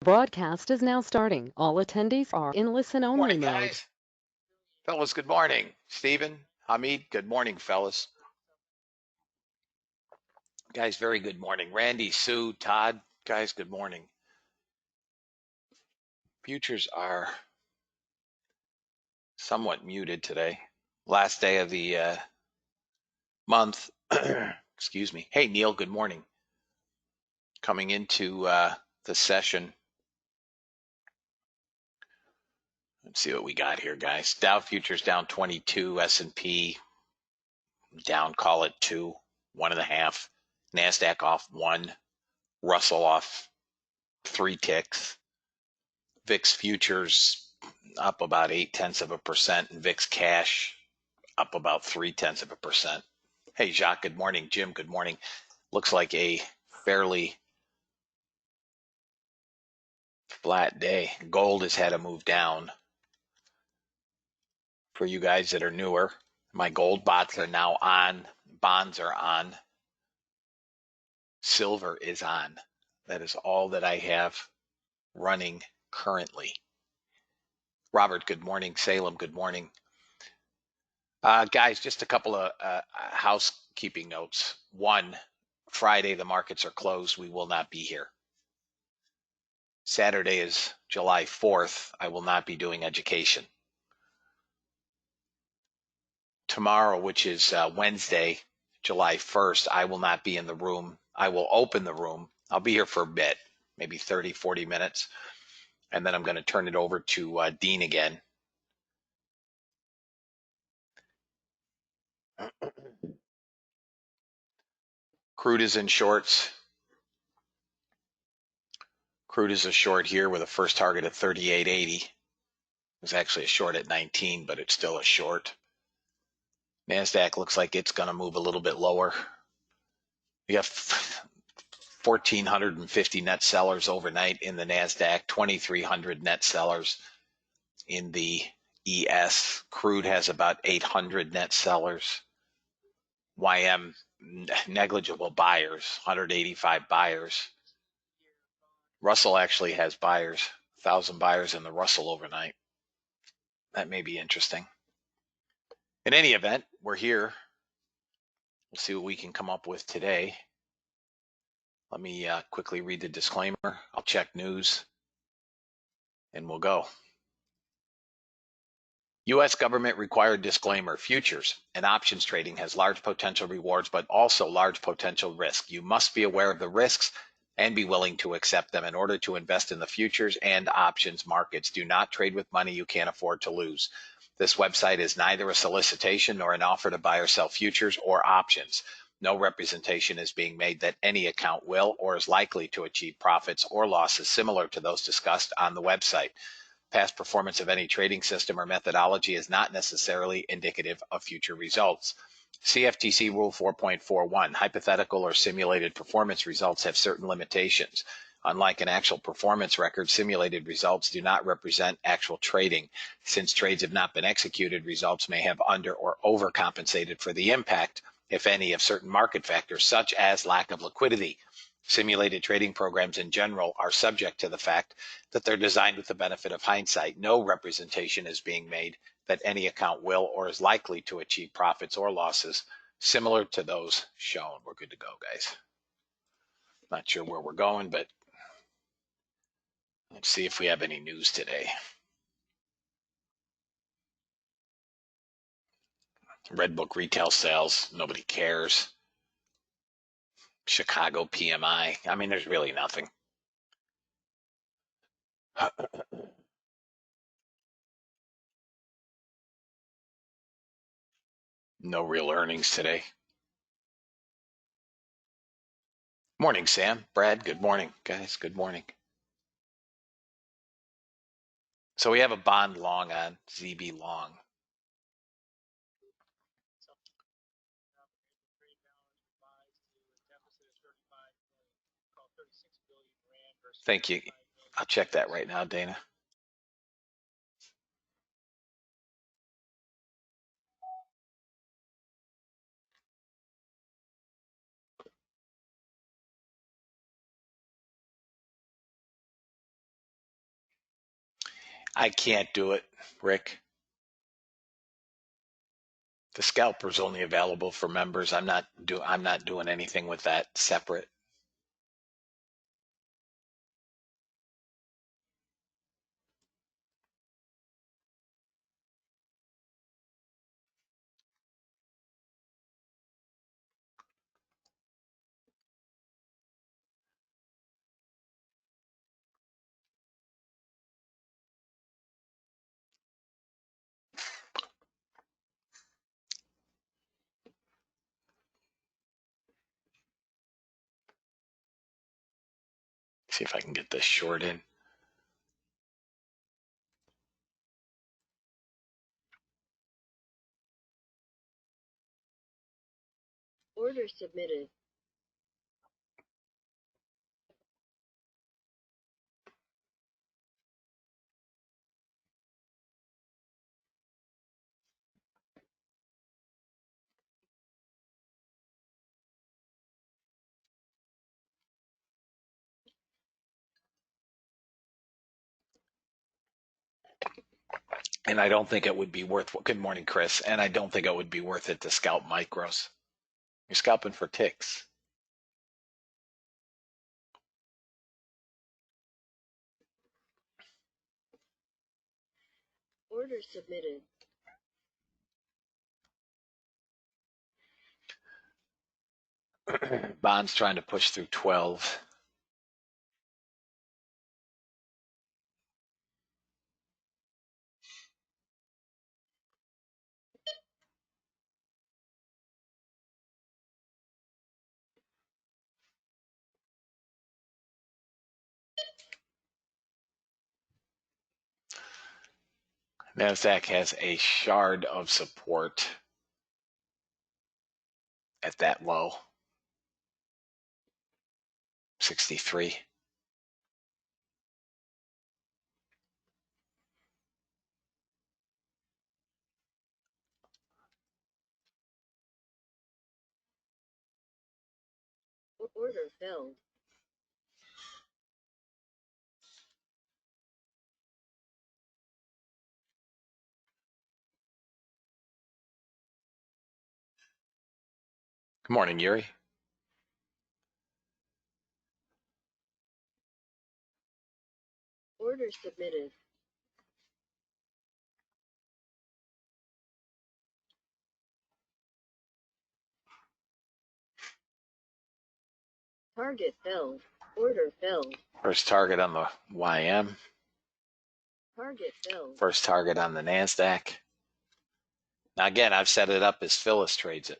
Broadcast is now starting. All attendees are in listen-only Morning, mode. guys. Fellas, good morning. Stephen, Hamid, good morning, fellas. Guys, very good morning. Randy, Sue, Todd, guys, good morning. Futures are somewhat muted today. Last day of the month. Excuse me. Hey, Neil, good morning. Coming into the session. Let's see what we got here, guys. Dow futures down 22, S&P down, call it 2, 1.5. NASDAQ off 1, Russell off 3 ticks. VIX futures up about 0.8%, and VIX cash up about 0.3%. Hey, Jacques, good morning. Jim, good morning. Looks like a fairly flat day. Gold has had to move down. For you guys that are newer, my gold bots are now on. Bonds are on. Silver is on. That is all that I have running currently. Robert, good morning. Salem, good morning. Guys, just a couple of housekeeping notes. One, Friday, the markets are closed. We will not be here. Saturday is July 4th. I will not be doing education. Tomorrow, which is Wednesday, July 1st, I will not be in the room. I will open the room. I'll be here for a bit, maybe 30, 40 minutes. And then I'm going to turn it over to Dean again. Crude is in shorts. Crude is a short here with a first target at 38.80. It was actually a short at 19, but it's still a short. NASDAQ looks like it's going to move a little bit lower. We have 1,450 net sellers overnight in the NASDAQ, 2,300 net sellers in the ES. Crude has about 800 net sellers. YM, negligible buyers, 185 buyers. Russell actually has buyers, 1,000 buyers in the Russell overnight. That may be interesting. In any event, we're here. We'll see what we can come up with today. Let me quickly read the disclaimer. I'll check news and we'll go. U.S. government required disclaimer. Futures and options trading has large potential rewards, but also large potential risk. You must be aware of the risks and be willing to accept them in order to invest in the futures and options markets. Do not trade with money you can't afford to lose. This website is neither a solicitation nor an offer to buy or sell futures or options. No representation is being made that any account will or is likely to achieve profits or losses similar to those discussed on the website. Past performance of any trading system or methodology is not necessarily indicative of future results. CFTC Rule 4.41, hypothetical or simulated performance results have certain limitations. Unlike an actual performance record, simulated results do not represent actual trading. Since trades have not been executed, results may have under or overcompensated for the impact, if any, of certain market factors, such as lack of liquidity. Simulated trading programs in general are subject to the fact that they're designed with the benefit of hindsight. No representation is being made that any account will or is likely to achieve profits or losses similar to those shown. We're good to go, guys. Not sure where we're going, but let's see if we have any news today. Redbook retail sales, nobody cares. Chicago PMI, I mean, there's really nothing. No real earnings today. Morning, Sam. Brad, good morning. Guys, good morning. So we have a bond long on ZB long. Thank you. I'll check that right now, Dana. I can't do it, Rick. The scalper's only available for members. I'm not doing anything with that separate. See if I can get this short in. Order submitted. And I don't think it would be worth. Good morning, Chris. And I don't think it would be worth it to scalp micros. You're scalping for ticks. Order submitted. Bond's trying to push through 12. NASDAQ has a shard of support at that low, 63. Order filled. Good morning, Yuri. Order submitted. Target filled. Order filled. First target on the YM. Target filled. First target on the NASDAQ. Now, again, I've set it up as Phyllis trades it.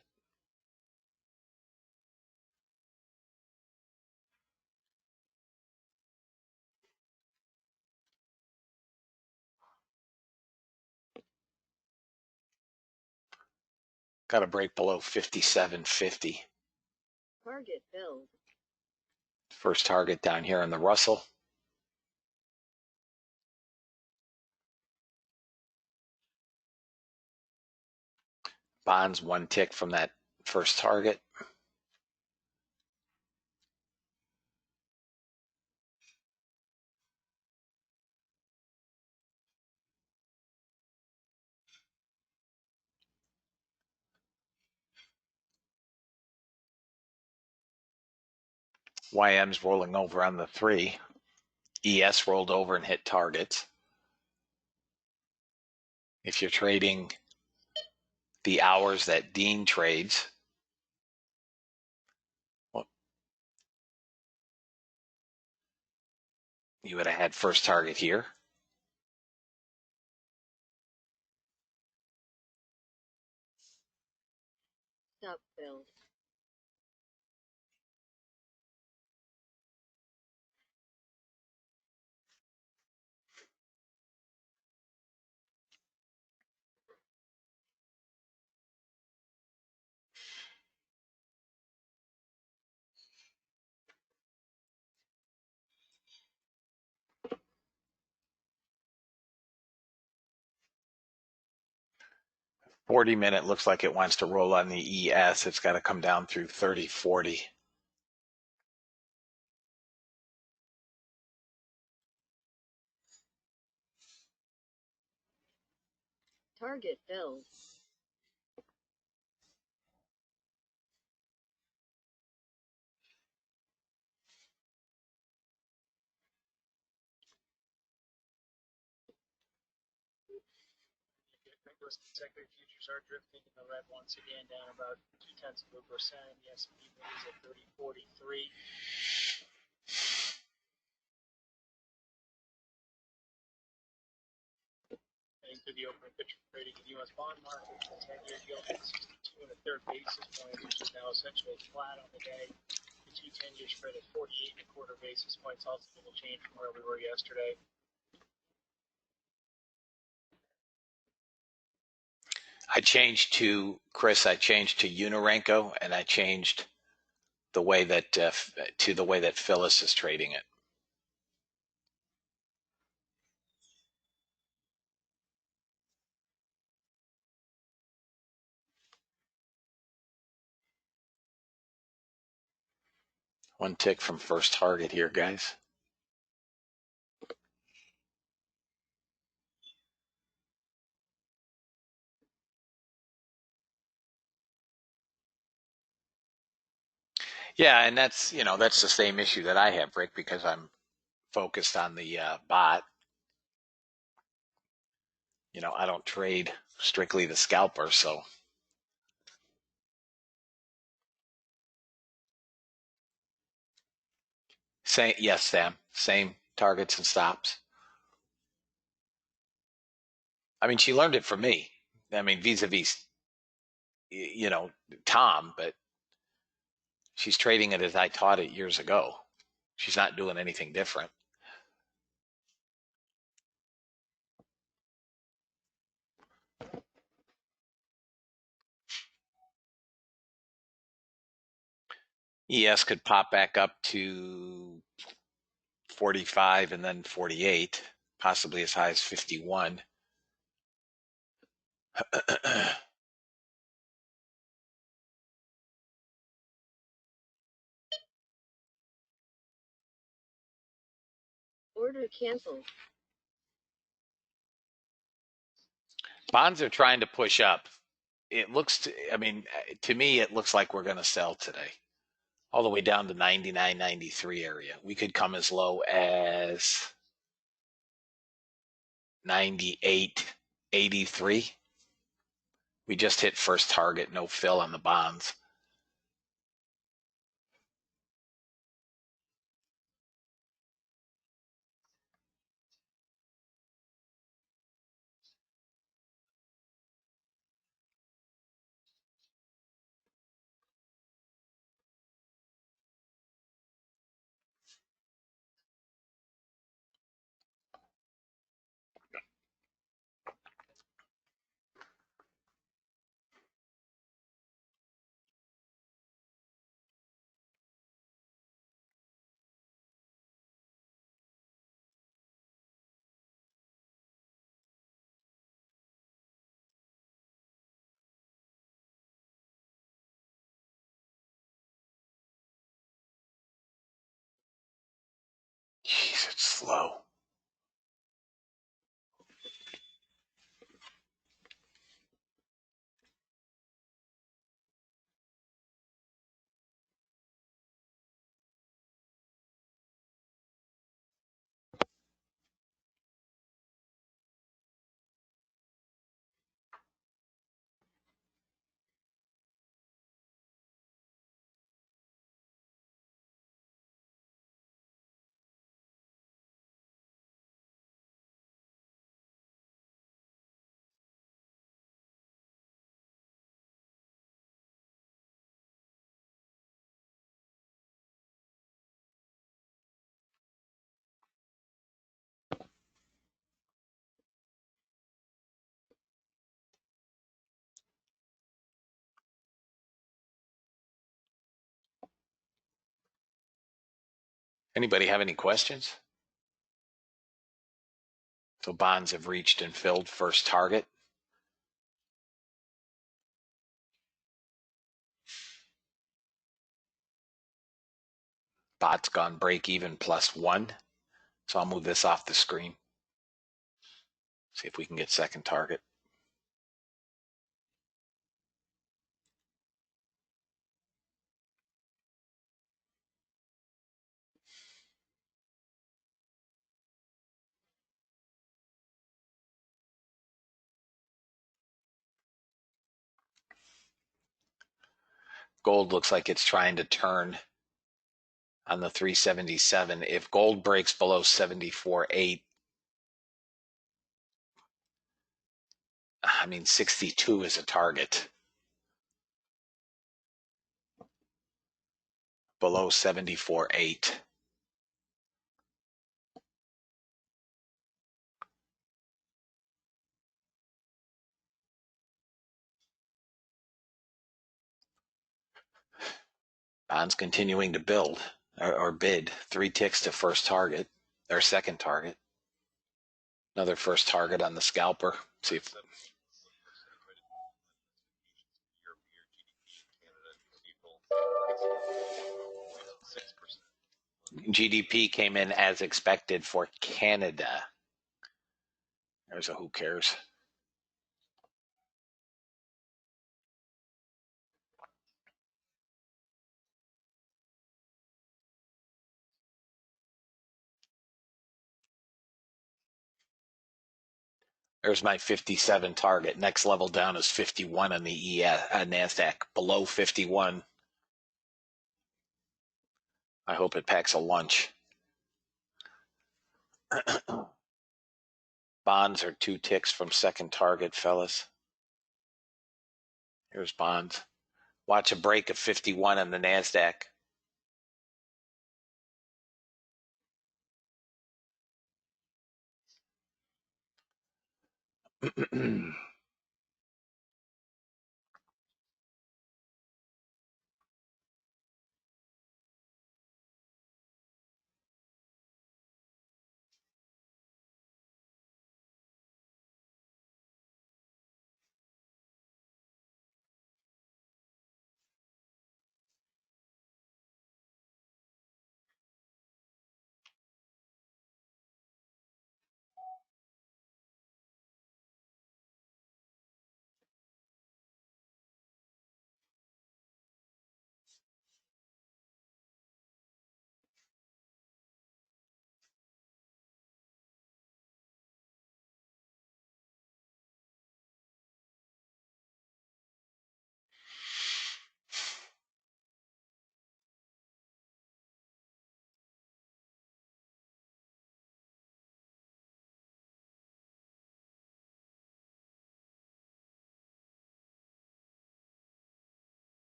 Got to break below 57.50. Target filled. First target down here in the Russell. Bonds one tick from that first target. YM's rolling over on the 3. ES rolled over and hit targets. If you're trading the hours that Dean trades, well, you would have had first target here. Stop filled. $40 looks like it wants to roll on the ES. It's got to come down through 30.40. Target filled. Secondary futures are drifting in the red once again, down about 0.2%. The S&P is at 30.43. Heading to the opening picture trading in the U.S. bond market, the 10-year yield at 62 basis points, which is now essentially flat on the day. The 10-year spread at 48.25 basis points, also a little change from where we were yesterday. I changed to Unorenco, and I changed the way that to the way that Phyllis is trading it. One tick from first target here, guys. Yeah, and that's the same issue that I have, Rick, because I'm focused on the bot. I don't trade strictly the scalper, so. Yes, Sam. Same targets and stops. I mean, she learned it from me. I mean, vis-a-vis, Tom, but she's trading it as I taught it years ago. She's not doing anything different. ES could pop back up to 45 and then 48, possibly as high as 51. Order canceled. Bonds are trying to push up. To me, it looks like we're going to sell today, all the way down to 99.93 area. We could come as low as 98.83. We just hit first target, no fill on the bonds. Jeez, it's slow. Anybody have any questions? So bonds have reached and filled first target. Bot's gone break even +1. So I'll move this off the screen. See if we can get second target. Gold looks like it's trying to turn on the 377. If gold breaks below 74.8, I mean, 62 is a target. Below 74.8. Bond's continuing to build or bid. 3 ticks to first target, or second target. Another first target on the scalper. See if GDP came in as expected for Canada. There's a who cares. There's my 57 target. Next level down is 51 on the NASDAQ. Below 51. I hope it packs a lunch. Bonds are 2 ticks from second target, fellas. Here's bonds. Watch a break of 51 on the NASDAQ.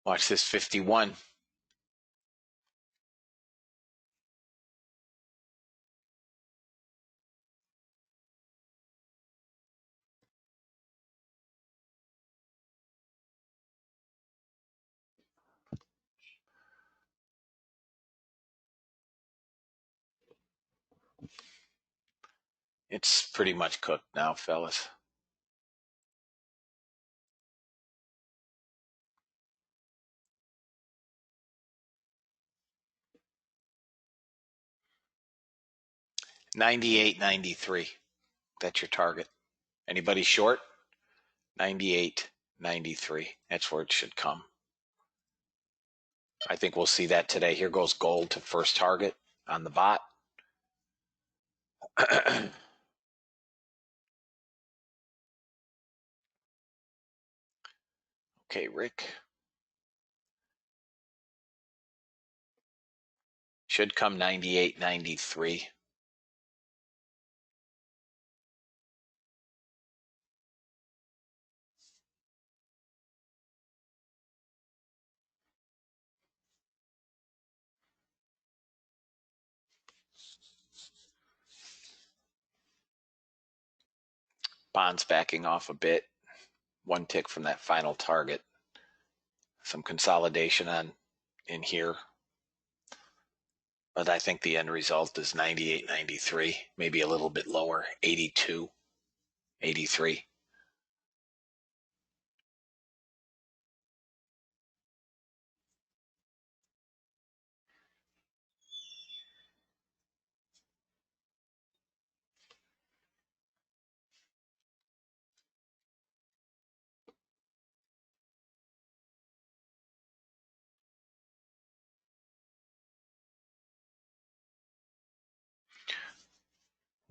Watch this 51. It's pretty much cooked now, fellas. $98.93. That's your target. Anybody short? $98.93. That's where it should come. I think we'll see that today. Here goes gold to first target on the bot. Okay, Rick. Should come 98.93. Bonds backing off a bit. 1 tick from that final target. Some consolidation in here. But I think the end result is 98.93, maybe a little bit lower, 82, 83.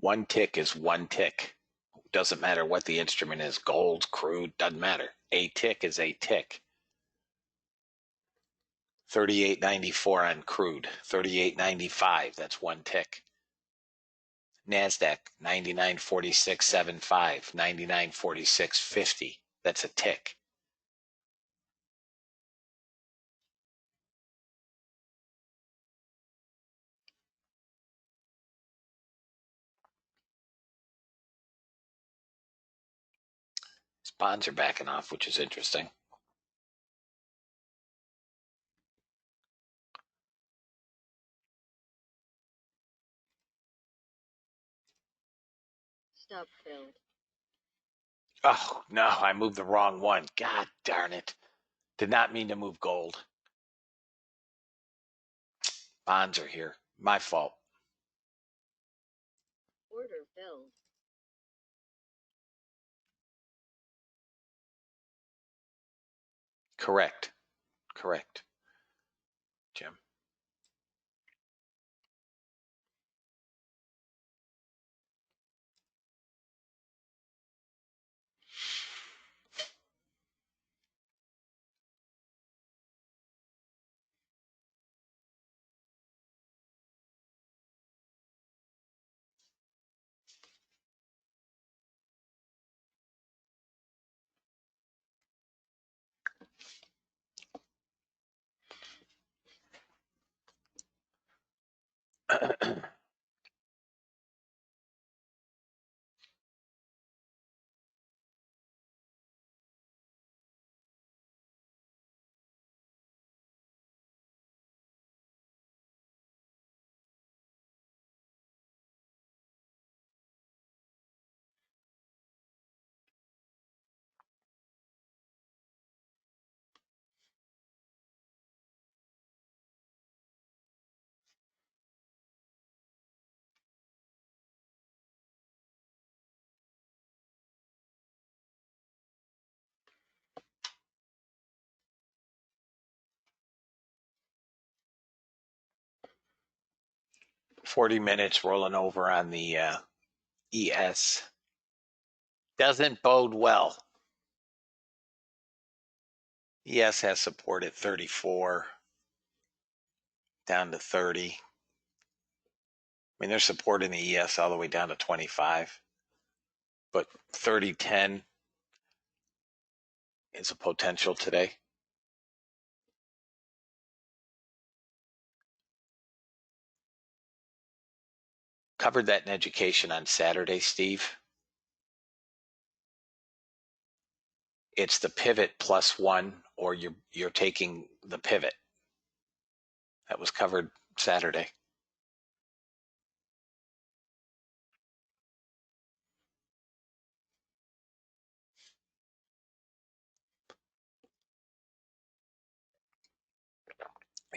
One tick is one tick. Doesn't matter what the instrument is, gold, crude, doesn't matter. A tick is a tick. 38.94 on crude, 38.95, that's one tick. NASDAQ, 99.4675, 99.4650, that's a tick. Bonds are backing off, which is interesting. Stop filled. Oh, no, I moved the wrong one. God darn it. Did not mean to move gold. Bonds are here. My fault. Order filled. Correct. Correct. Jim. $40 rolling over on the ES. Doesn't bode well. ES has support at 34, down to 30. I mean, there's support in the ES all the way down to 25. But 30.10 is a potential today. Covered that in education on Saturday, Steve. It's the pivot plus one, or you're taking the pivot. That was covered Saturday.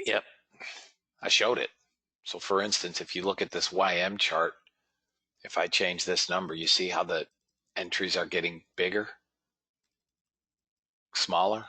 Yep, I showed it. So for instance, if you look at this YM chart, if I change this number, you see how the entries are getting bigger, smaller?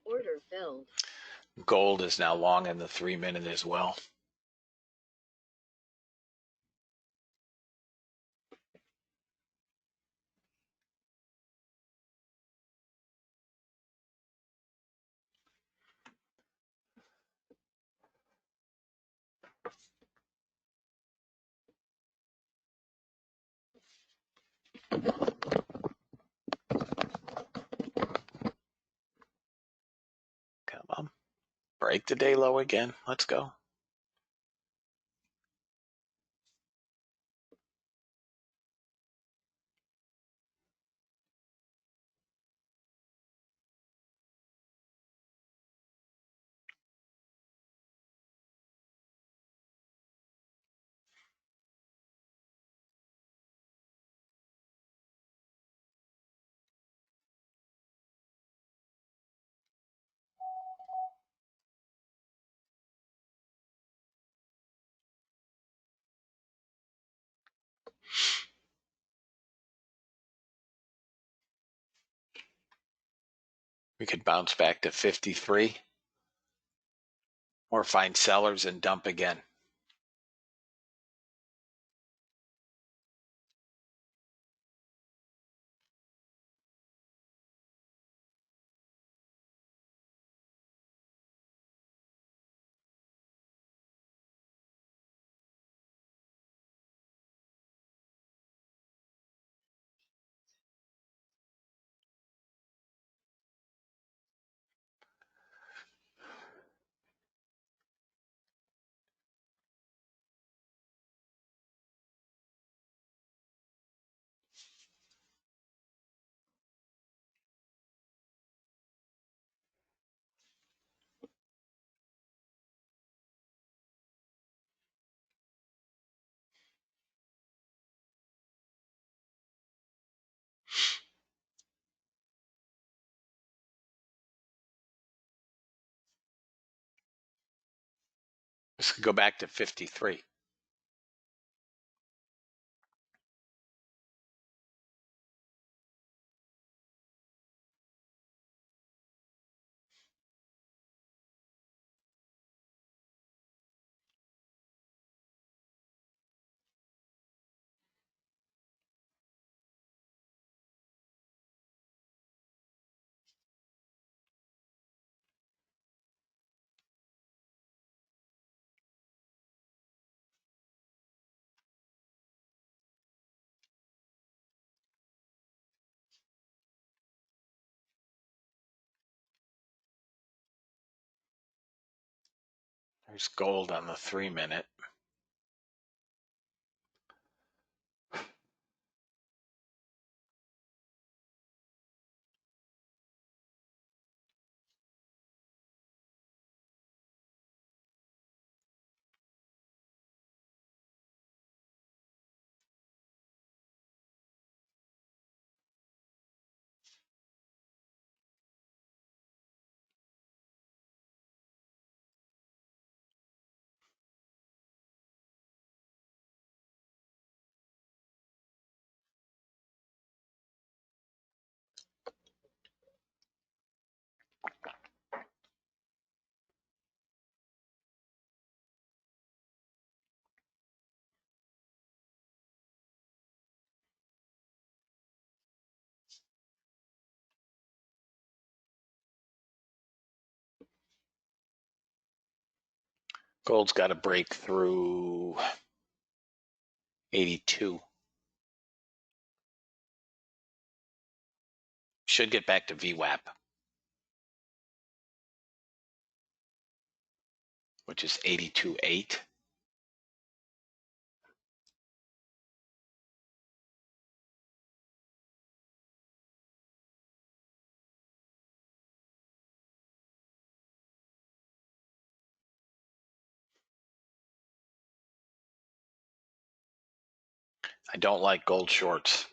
Order filled. Gold is now long in the 3-minute as well. Come on. Break the day low again. Let's go. We could bounce back to 53 or find sellers and dump again. This could go back to 53. There's gold on the 3-minute. Gold's got to break through 82. Should get back to VWAP, which is 82.8. I don't like gold shorts.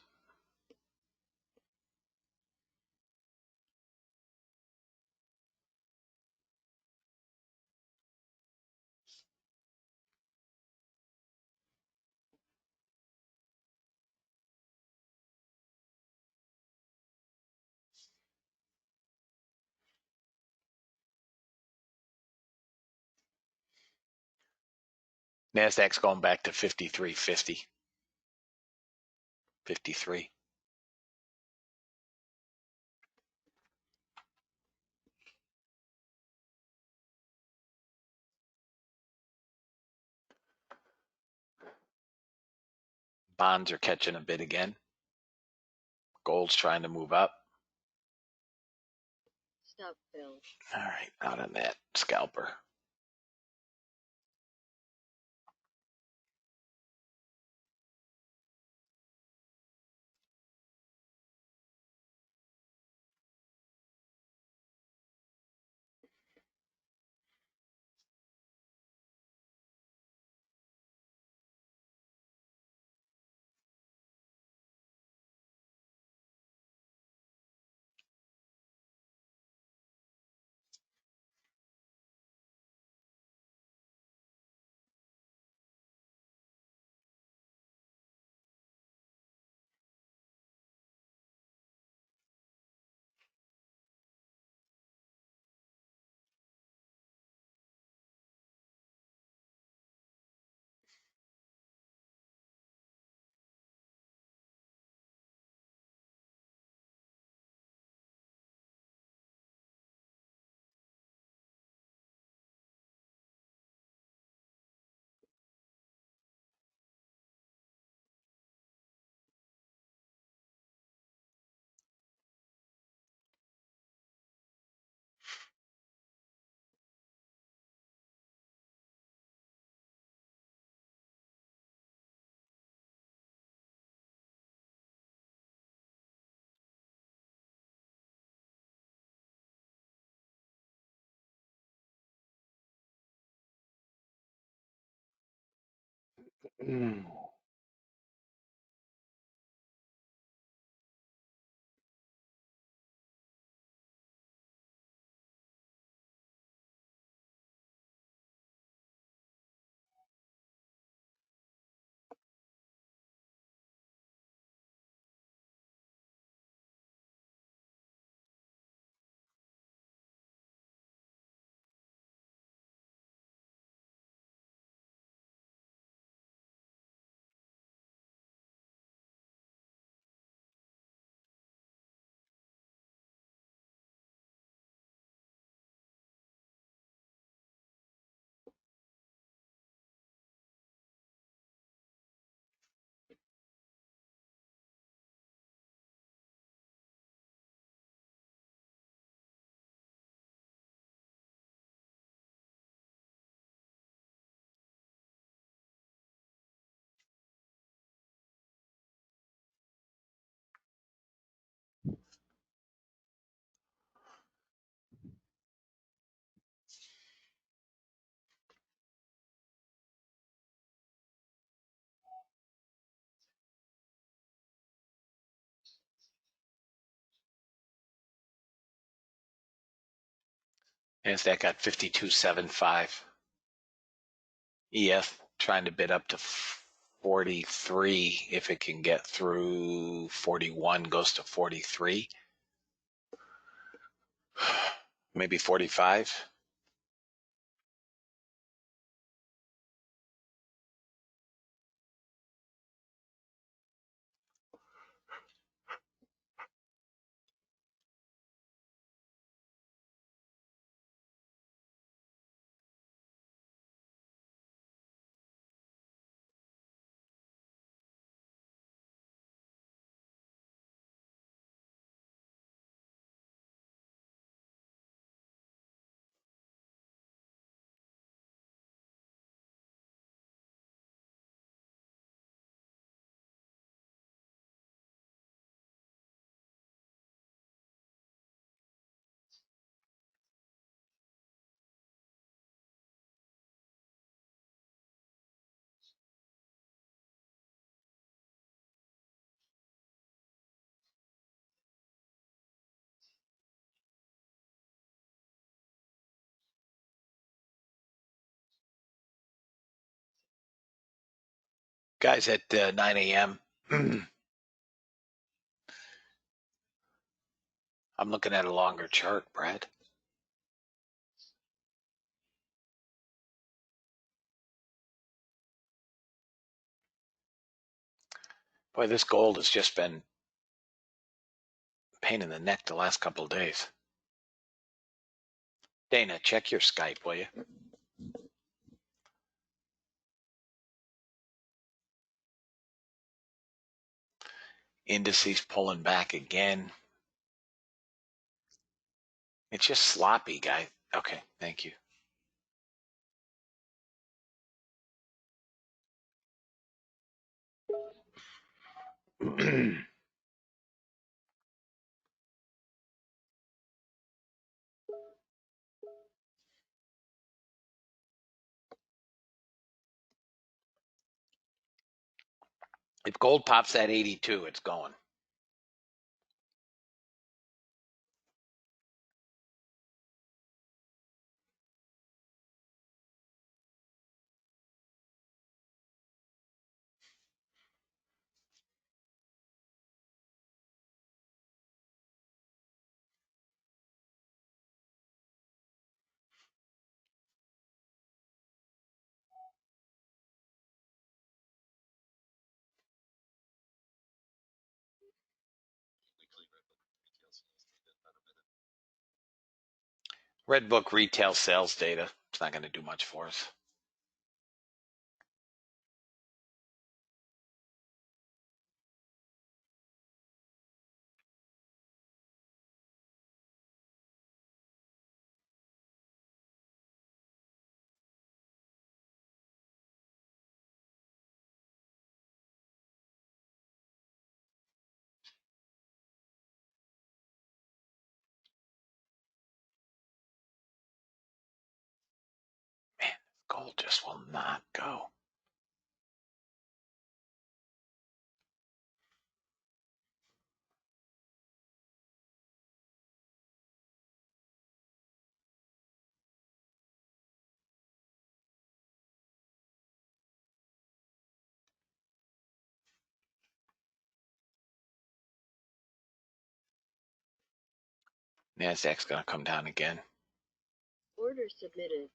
NASDAQ's going back to 53.50. 53. Bonds are catching a bid again. Gold's trying to move up. Stop fill. All right, out on that scalper. Mm. NASDAQ got 52.75. EF trying to bid up to 43. If it can get through 41, goes to 43. Maybe 45. Guys, at 9 a.m., I'm looking at a longer chart, Brad. Boy, this gold has just been pain in the neck the last couple of days. Dana, check your Skype, will you? Indices pulling back again. It's just sloppy, guy. Okay, thank you. If gold pops at 82, it's going. Redbook retail sales data. It's not going to do much for us. Man, gold just will not go. NASDAQ's going to come down again. Order submitted.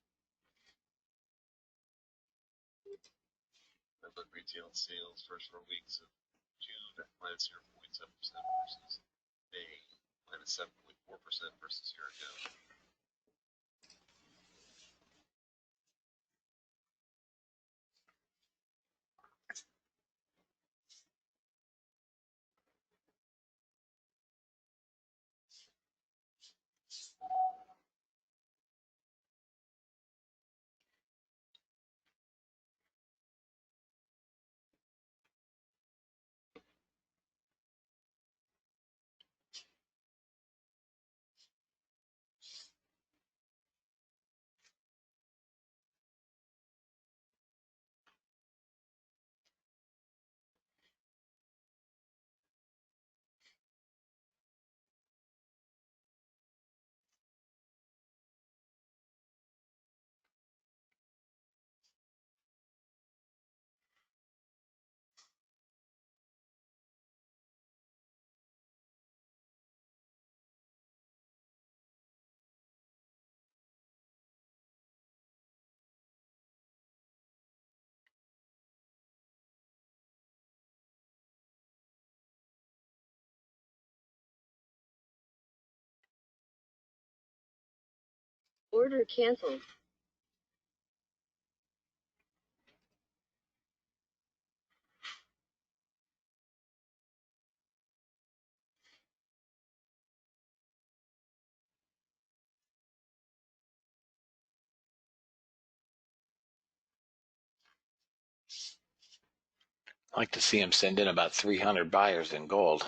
Outlook retail sales first 4 weeks of June minus 0.7% versus May minus 7.4% versus year ago. Order canceled. I'd like to see him send in about 300 buyers in gold.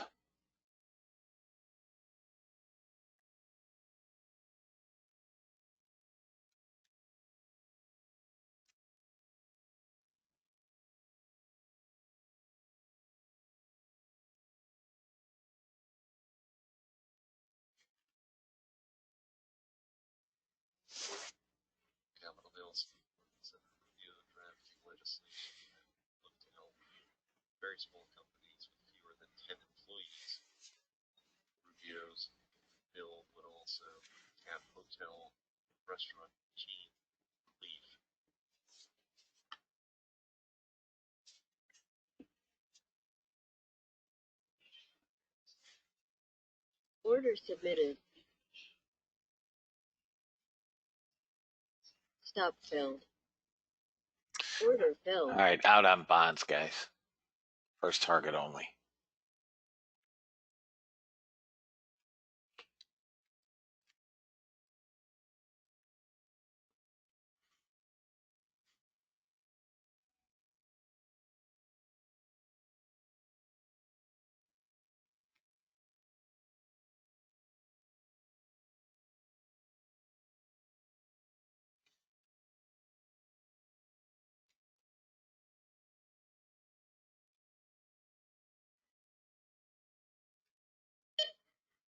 Capitol Hill's review of drafting legislation that look to help very small companies with fewer than 10 employees. Rubio's bill would also cap hotel restaurant chain relief. Order submitted. Stop filled. Order filled. All right, out on bonds, guys. First target only.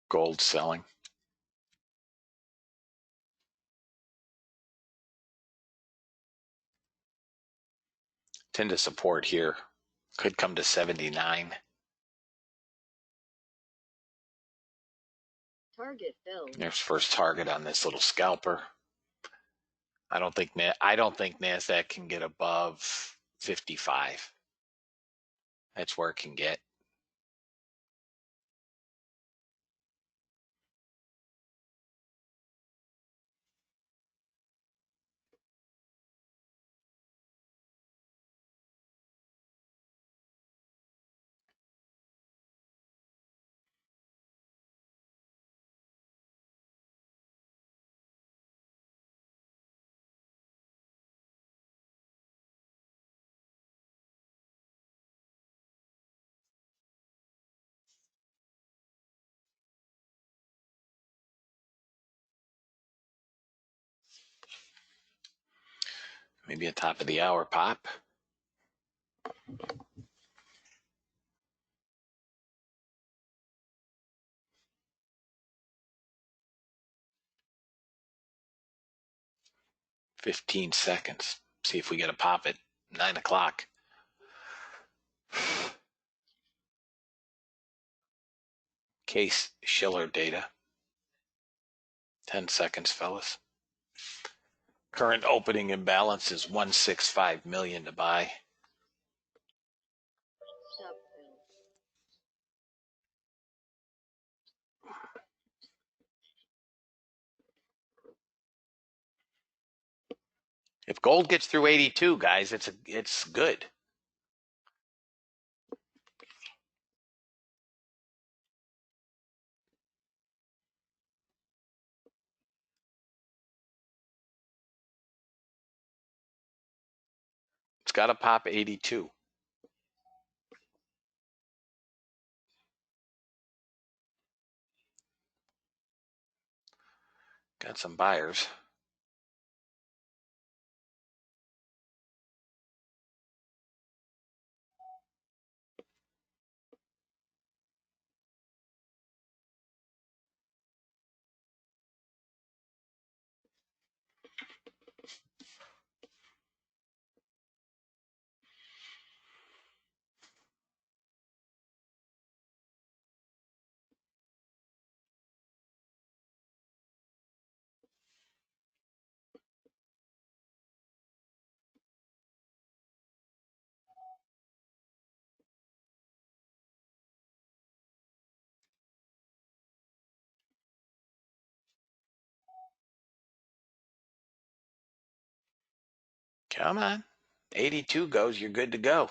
Gold selling. Tend to support here. Could come to 79. Target filled. There's first target on this little scalper. I don't think NASDAQ can get above 55. That's where it can get. Maybe a top of the hour pop. $15 seconds. See if we get a pop at 9 o'clock. Case Shiller data. 10 seconds, fellas. Current opening imbalance is 165 million to buy. Stop fill. If gold gets through 82, guys, it's good. It's got to pop 82. Got some buyers. Come on. 82 goes, you're good to go.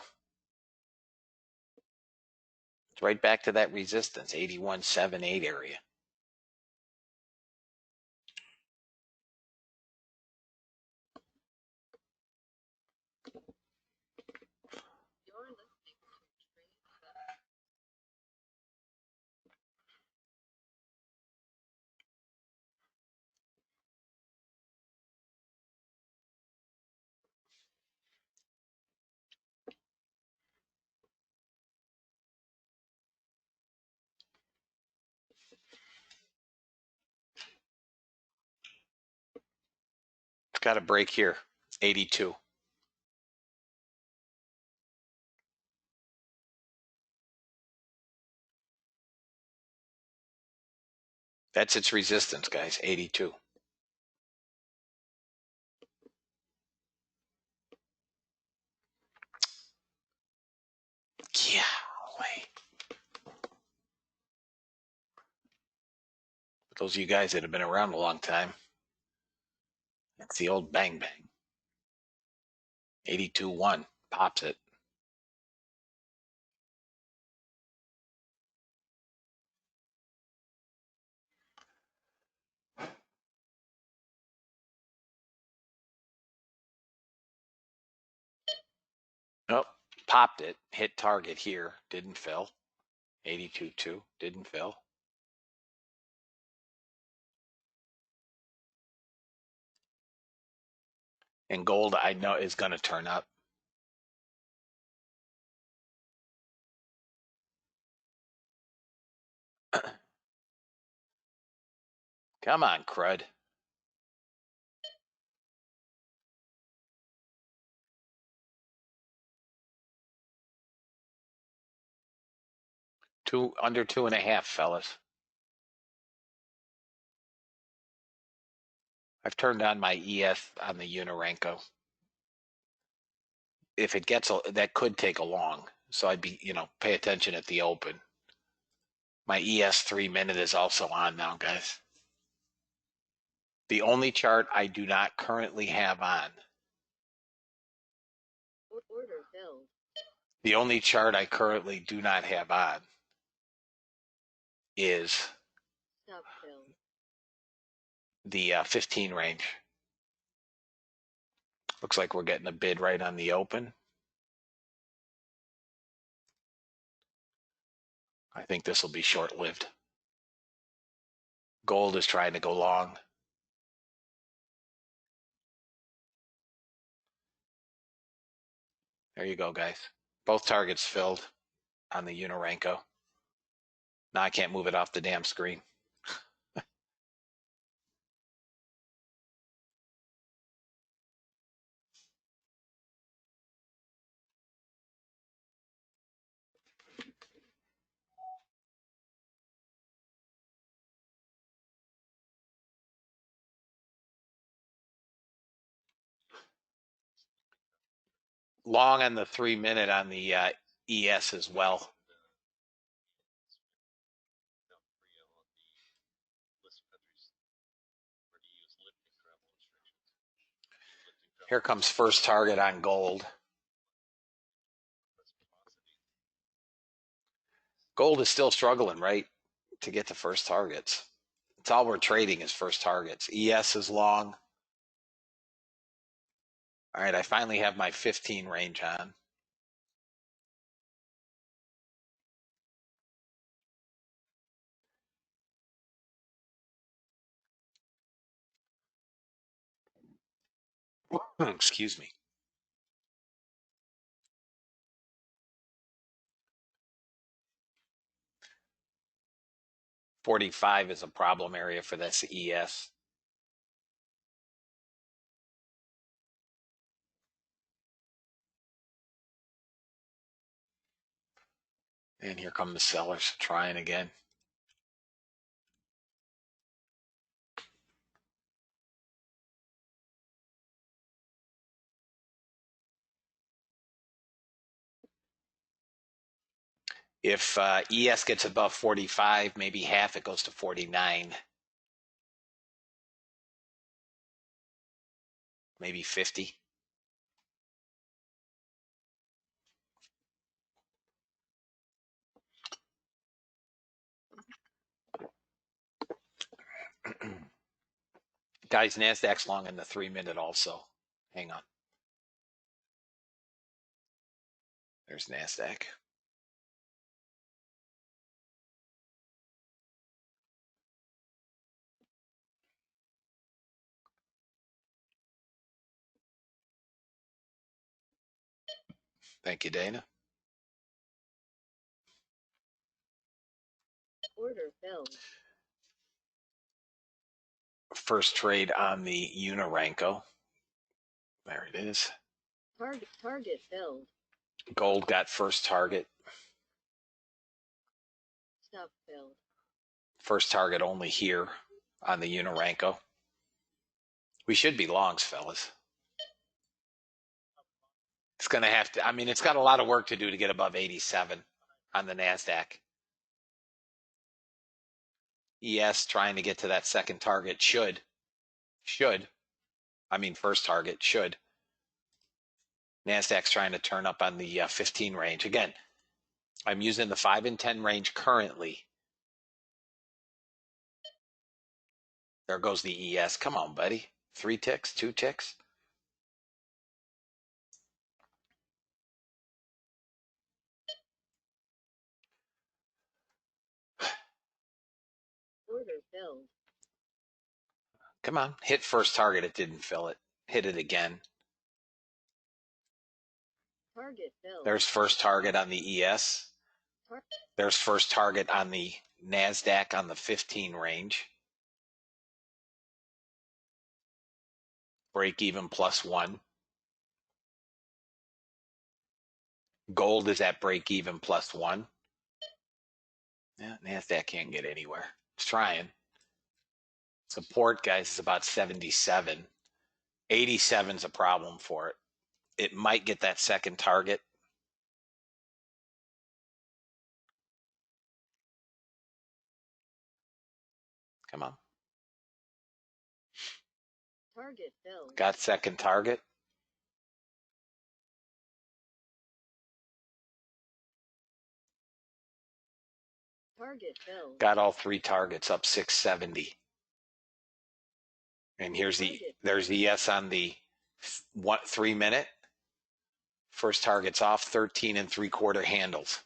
It's right back to that resistance, 81.78 area. You're listening to Trade It's got a break here, 82. That's its resistance, guys, 82. Yeah, wait. For those of you guys that have been around a long time, that's the old bang bang. 82.1 pops it. Oh, popped it. Hit target here. Didn't fill. 82.2 didn't fill. And gold, I know, is going to turn up. Come on, crud. Under 2.5, fellas. I've turned on my ES on the Unirenko. If it gets, that could take a long. So I'd be, pay attention at the open. My ES 3-minute is also on now, guys. The only chart I do not currently have on. order filled. The only chart I currently do not have on is Stop fill. the 15 range. Looks like we're getting a bid right on the open. I think this will be short-lived. Gold is trying to go long. There you go, guys. Both targets filled on the Unirenko. Now I can't move it off the damn screen. Long on the 3-minute on the ES as well. South Korea on the list of countries where EU is lifting travel restrictions. Here comes first target on gold. Reciprocity. Gold is still struggling, right, to get to first targets. It's all we're trading is first targets. ES is long. All right, I finally have my 15 range on. Excuse me. $45 is a problem area for this ES. And here come the sellers trying again. If ES gets above 45, maybe half, it goes to 49. Maybe 50. Guys, NASDAQ's long in the 3-minute also. Hang on. There's NASDAQ. Thank you, Dana. Order filled. First trade on the Unirenko. There it is. Target filled. Gold got first target. Stop filled. First target only here on the Unirenko. We should be longs, fellas. It's going to have to, I mean, it's got a lot of work to do to get above 87 on the NASDAQ. ES trying to get to that second target should. I mean, first target should. NASDAQ's trying to turn up on the 15 range. Again, I'm using the 5 and 10 range currently. There goes the ES. Come on, buddy. 3 ticks, 2 ticks. Order filled. Come on. Hit first target. It didn't fill it. Hit it again. Target filled. There's first target on the ES. There's first target on the NASDAQ on the 15 range. Break even +1. Gold is at break even +1. Yeah, NASDAQ can't get anywhere. It's trying. Support, guys, is about 77. 87 is a problem for it. It might get that second target. Come on. Target filled. Got second target. Target filled. Got all 3 targets up 670. And here's there's the ES on the 3-minute. First target's off 13 3/4 handles.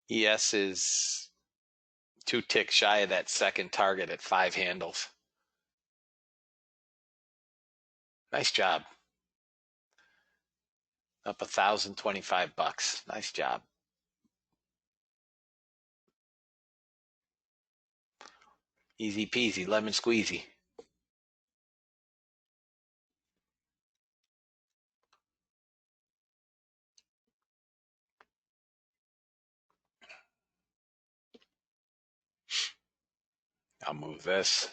ES is 2 ticks shy of that second target at 5 handles. Nice job. Up $1,025. Nice job. Easy peasy, lemon squeezy. I'll move this.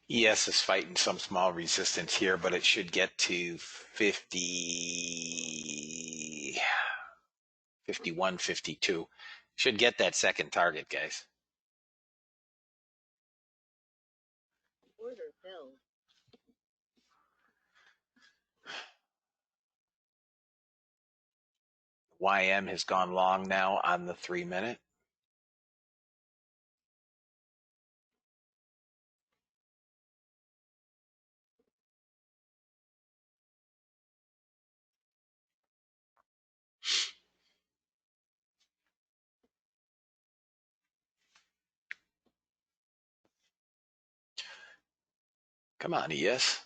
ES is fighting some small resistance here, but it should get to 50, 51, 52. Should get that second target, guys. Order filled. YM has gone long now on the 3 minute. Come on, ES.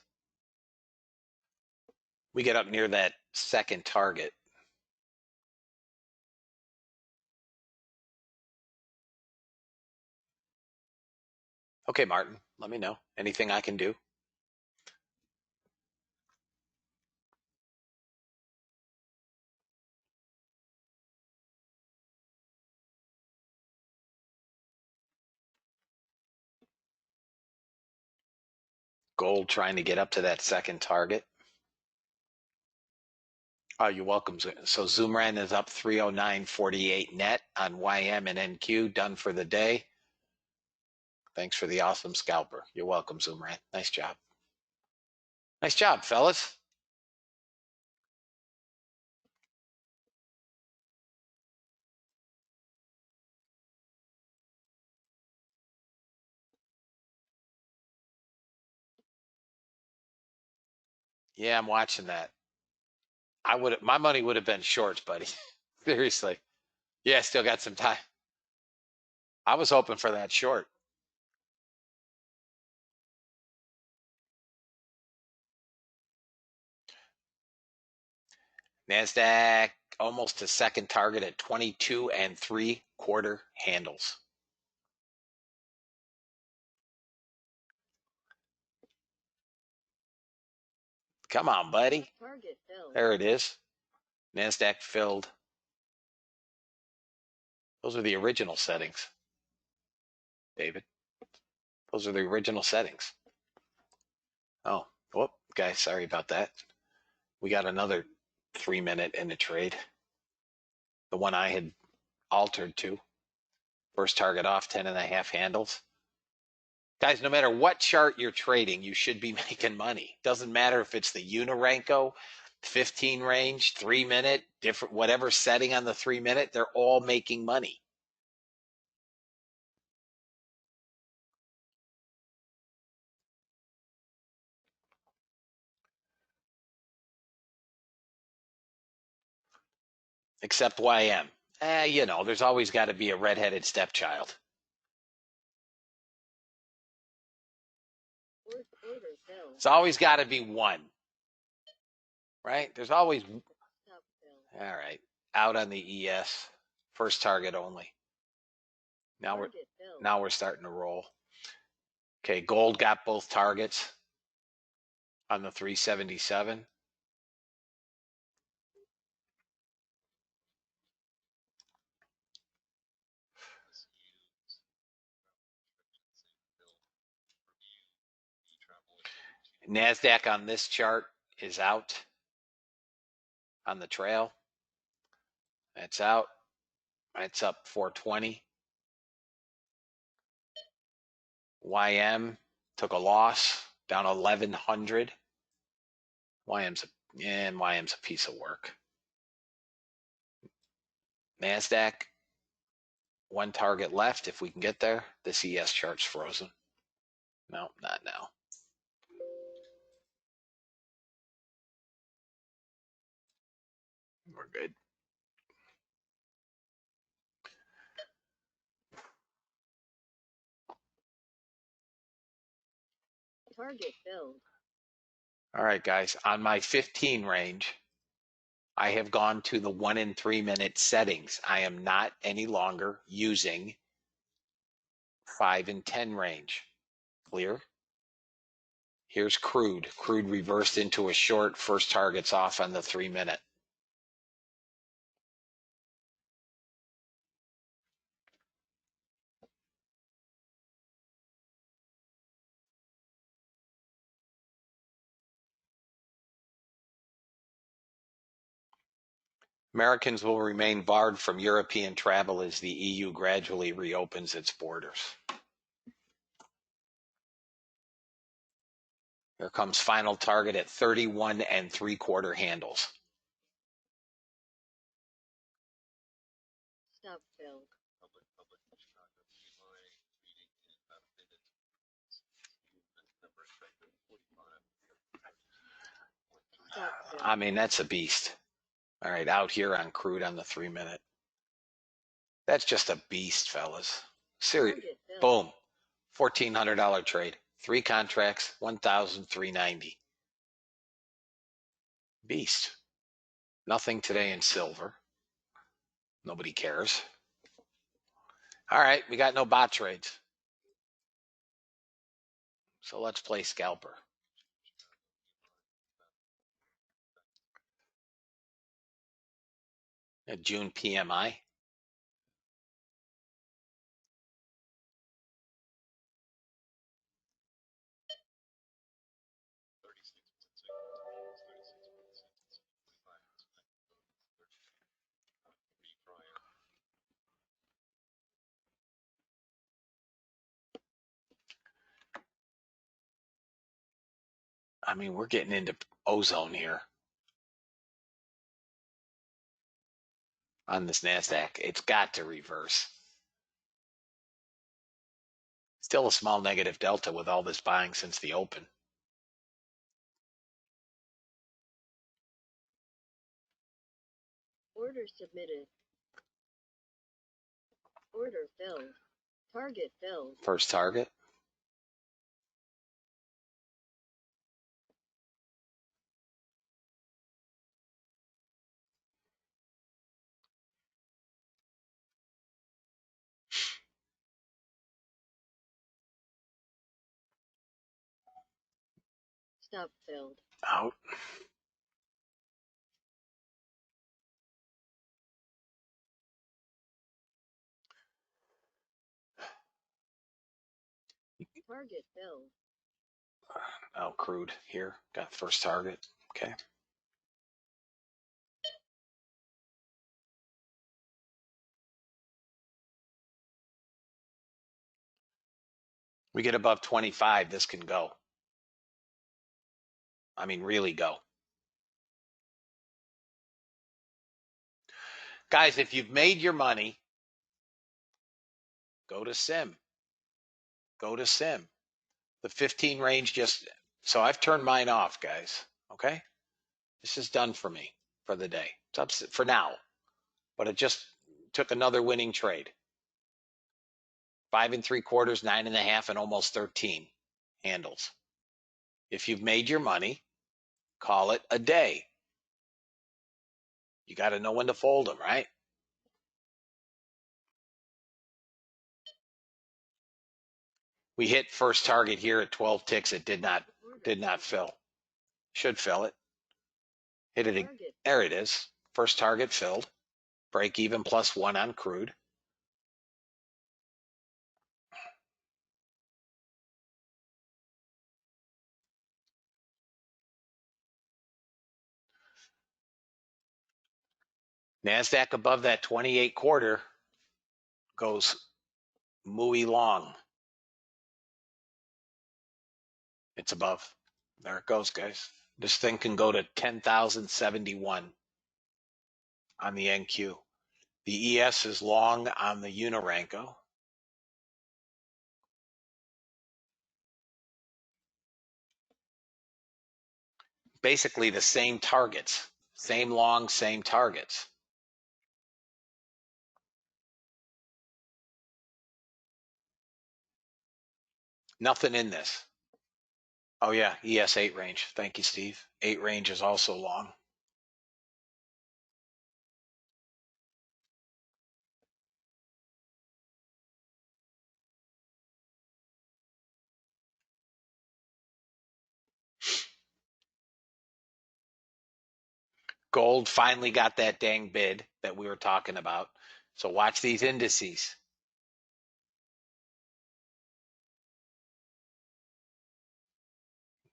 We get up near that second target. Okay, Martin, let me know. Anything I can do? Gold trying to get up to that second target. Oh, you're welcome. So Zoomran is up 309.48 net on YM and NQ, done for the day. Thanks for the awesome scalper. You're welcome, Zoomran. Nice job. Nice job, fellas. Yeah, I'm watching that. My money would have been shorts, buddy. Seriously. Yeah, still got some time. I was hoping for that short. NASDAQ almost to second target at 22 3/4 handles. Come on, buddy. Target filled. There it is. NASDAQ filled. Those are the original settings, David. Those are the original settings. Oh, whoop, guys, sorry about that. We got another 3 minute in the trade. The one I had altered to. First target off, 10.5 handles. Guys, no matter what chart you're trading, you should be making money. Doesn't matter if it's the Unirenko, 15 range, 3 minute, different, whatever setting on the 3 minute, they're all making money. Except YM. You know, there's always got to be a redheaded stepchild. Order filled. It's always got to be one. Right? There's always. Stop filled. All right. Out on the ES. First target only. Target filled. Now we're starting to roll. Okay, gold got both targets on the 377. NASDAQ on this chart is out on the trail. That's out. It's up 420. YM took a loss, down 1100. YM's a piece of work. NASDAQ, one target left if we can get there. This ES chart's frozen. No, not now. We're good. Target filled. All right, guys, on my 15 range, I have gone to the 1 and 3 minute settings. I am not any longer using 5 and 10 range. Clear? Here's crude. Crude reversed into a short. First target's off on the 3 minute. Americans will remain barred from European travel as the EU gradually reopens its borders. Here comes final target at 31 3/4 handles. Stop filled. Public Chicago P-line meeting in about a minute. Number expected 45. Stop filled. I mean, that's a beast. All right, out here on crude on the 3 minute. That's just a beast, fellas. Serious. Target filled. Boom. $1,400 trade. 3 contracts, $1,390. Beast. Nothing today in silver. Nobody cares. All right, we got no bot trades. So let's play scalper. A June PMI. I mean, we're getting into ozone here on this NASDAQ. It's got to reverse. Still a small negative delta with all this buying since the open. Order submitted. Order filled. Target filled. First target. Stop filled. Out. Target filled. Oh, crude here. Got first target. Okay. We get above 25, this can go. I mean, really go. Guys, if you've made your money, go to sim. Go to sim. The 15 range just, so I've turned mine off, guys. Okay. This is done for me for the day. It's up for now, but it just took another winning trade. 5 3/4, 9.5, and almost 13 handles. If you've made your money, call it a day. You got to know when to fold them, right? We hit first target here at 12 ticks. It did not fill. Should fill it. Hit it. There it is. First target filled. Break even +1 on crude. NASDAQ above that 28/4 goes muy long. It's above. There it goes, guys. This thing can go to 10,071 on the NQ. The ES is long on the Uniranco. Basically the same targets. Same long, same targets. Nothing in this. Oh yeah, ES8 range. Thank you, Steve. 8 range is also long. Gold finally got that dang bid that we were talking about. So watch these indices.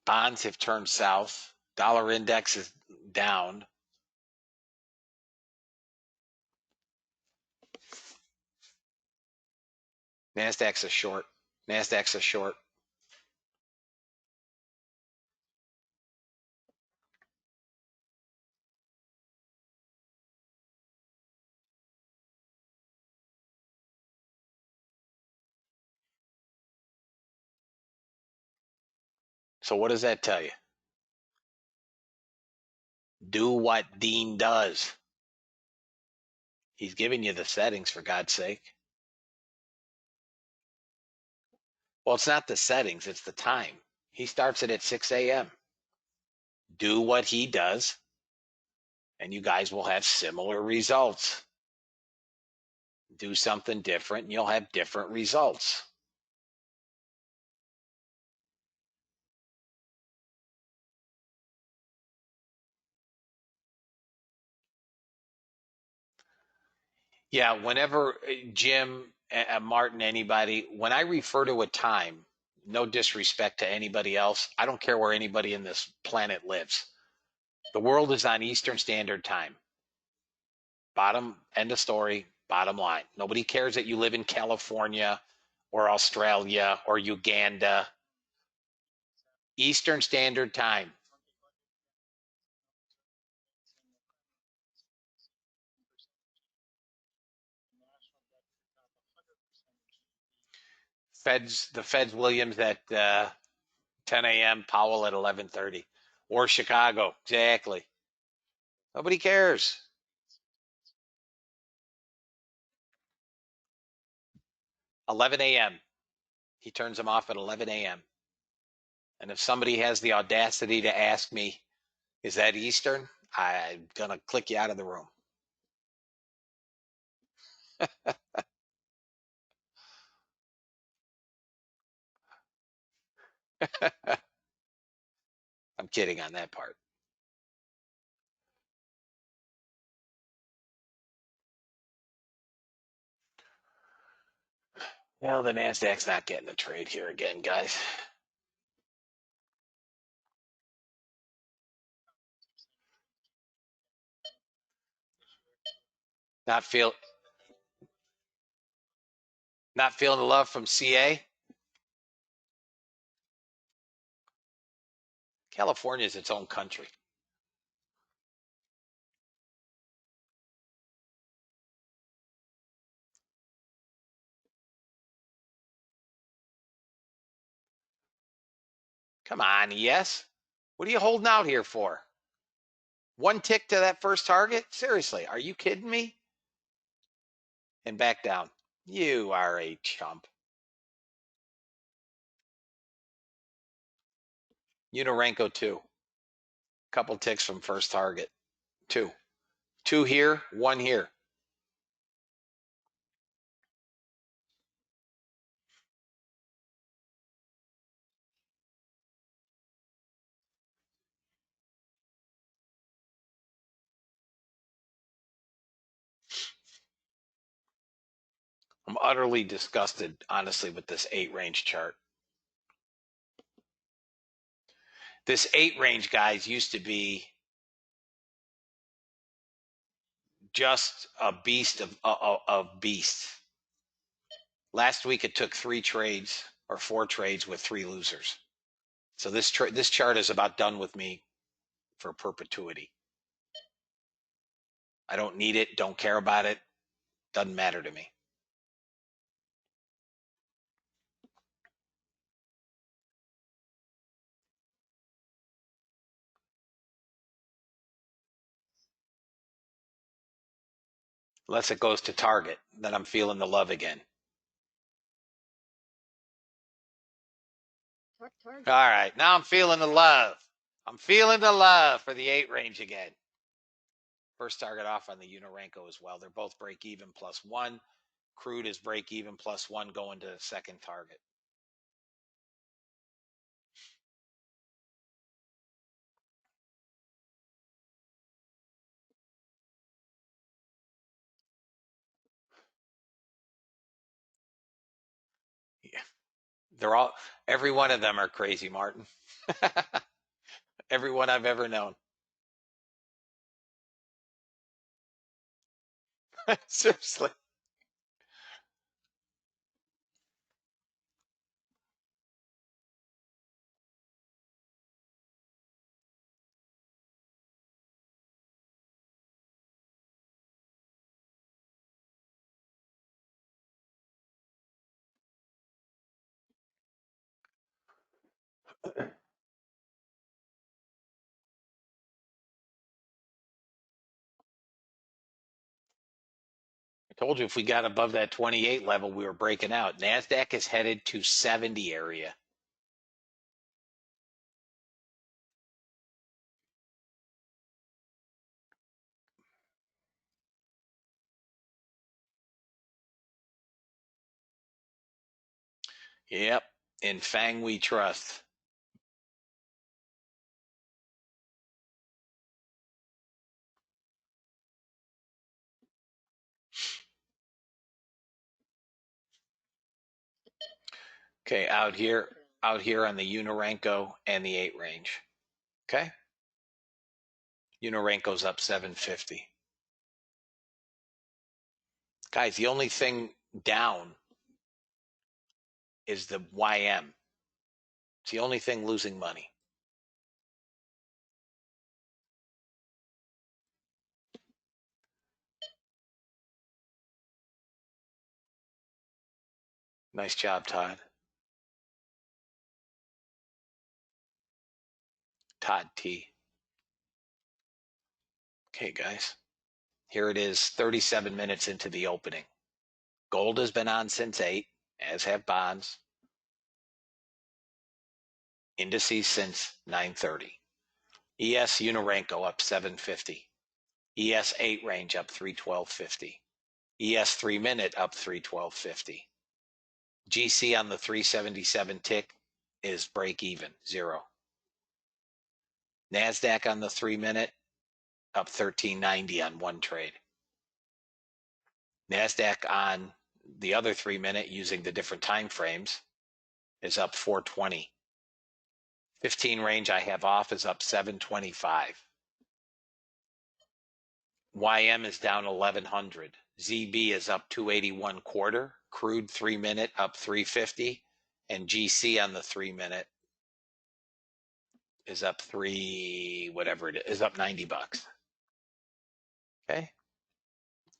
Bonds have turned south. Dollar index is down. NASDAQ's a short. NASDAQ's a short. So what does that tell you? Do what Dean does. He's giving you the settings, for God's sake. Well, it's not the settings, it's the time. He starts it at 6 a.m. Do what he does, and you guys will have similar results. Do something different, and you'll have different results. Yeah, whenever Jim, Martin, anybody, when I refer to a time, no disrespect to anybody else, I don't care where anybody in this planet lives. The world is on Eastern Standard Time. Bottom, end of story, bottom line. Nobody cares that you live in California or Australia or Uganda. Eastern Standard Time. The Fed's Williams at 10 a.m., Powell at 11:30, or Chicago. Exactly. Nobody cares. Eleven a.m. He turns them off at 11 a.m. And if somebody has the audacity to ask me, is that Eastern? I'm going to click you out of the room. I'm kidding on that part. Well, the NASDAQ's not getting a trade here again, guys. Not feel, not feeling the love from CA. California is its own country. Come on, ES. What are you holding out here for? One tick to that first target? Seriously, are you kidding me? And back down. You are a chump. Unorenco 2. Couple ticks from first target. 2. 2 here, 1 here. I'm utterly disgusted, honestly, with this 8 range chart. This 8 range, guys, used to be just a beast of beasts. Last week it took 3 trades or 4 trades with 3 losers. So this chart is about done with me for perpetuity. I don't need it, don't care about it, doesn't matter to me. Unless it goes to target, then I'm feeling the love again. Target. All right, now I'm feeling the love. I'm feeling the love for the 8 range again. First target off on the Unorenco as well. They're both break even +1. Crude is break even +1 going to the second target. Yeah. Every one of them are crazy, Martin. Everyone I've ever known. Seriously. I told you if we got above that 28 level, we were breaking out. NASDAQ is headed to 70 area. Yep. In FANG we trust. Okay, out here on the Unorenco and the 8 range. Okay. Unorenco's up 750. Guys, the only thing down is the YM. It's the only thing losing money. Nice job, Todd. Todd T. Okay, guys. Here it is, 37 minutes into the opening. Gold has been on since 8, as have bonds. Indices since 9:30. ES Unorenco up 750. ES 8 range up 312.50. ES 3 minute up 312.50. GC on the 377 tick is break even, 0. NASDAQ on the 3 minute up 1390 on one trade. NASDAQ on the other 3 minute using the different time frames is up 420. 15 range I have off is up 725. YM is down 1100. ZB is up 281 quarter. Crude 3 minute up 350. And GC on the 3 minute is up whatever it is up $90. Okay.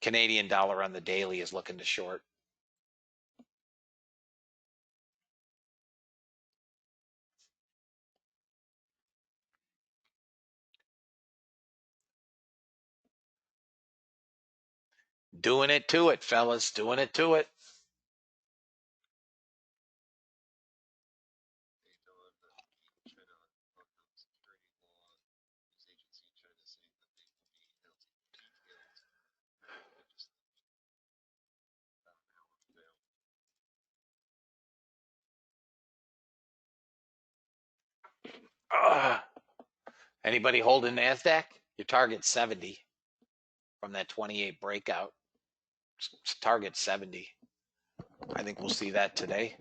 Canadian dollar on the daily is looking to short. Doing it to it, fellas. Doing it to it. Hey, Don, China Hong Kong security law news agency in China saying that they will be announcing details legislation about an hour from now. Anybody holding NASDAQ? Your target's 70 from that 28 breakout. Target 70. I think we'll see that today.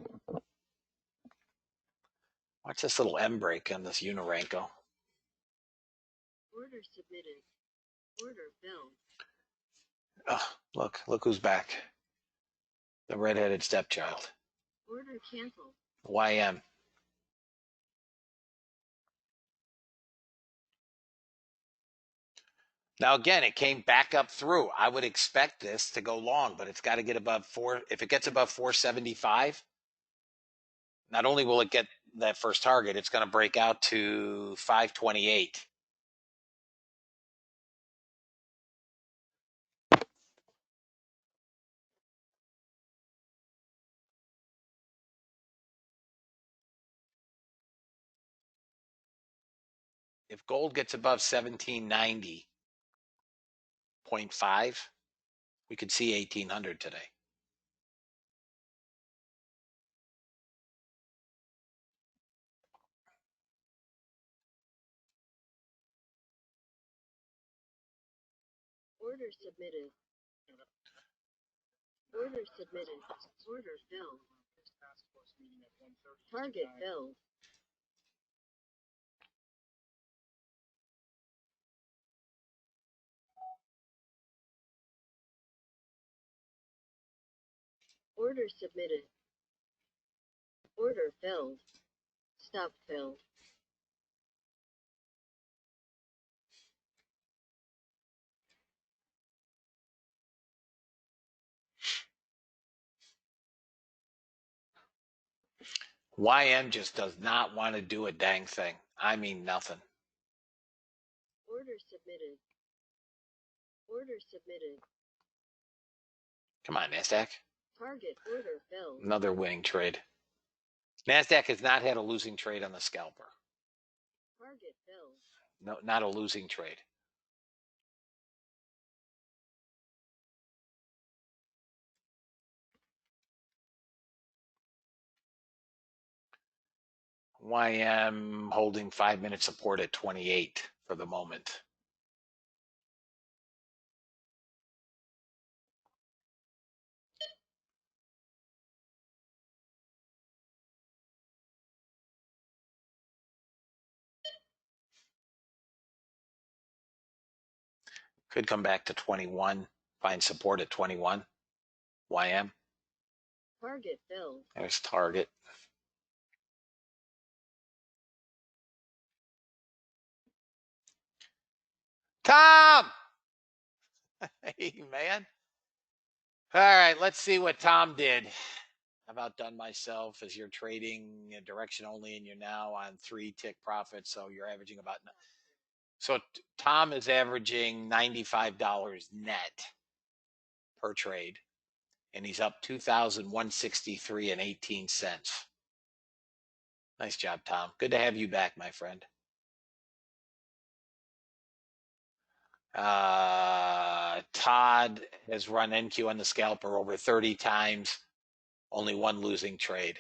Watch this little M break on this Unorenco. Order submitted. Order filled. Oh, look who's back. The redheaded stepchild. Order canceled. YM. Now again, it came back up through. I would expect this to go long, but it's got to get above 4. If it gets above 475, not only will it get that first target, it's going to break out to 528. if gold gets above 1790.5, we could see 1800 today. Order submitted. Order submitted. Order filled. Task force meeting at 1:30. Target filled. Order submitted. Order filled. Stop filled. YM just does not want to do a dang thing. I mean, nothing. Order submitted. Order submitted. Come on, NASDAQ. Target order filled. Another winning trade. NASDAQ has not had a losing trade on the scalper. Target filled. No, not a losing trade. YM holding 5-minute support at 28 for the moment. Could come back to 21, find support at 21. YM. Target filled. There's target. Tom! Hey, man. All right, let's see what Tom did. I've outdone myself as you're trading a direction only and you're now on 3 tick profits. So you're averaging about. So Tom is averaging $95 net per trade. And he's up 2,163 and 18 cents. Nice job, Tom. Good to have you back, my friend. Todd has run NQ on the scalper over 30 times, only one losing trade.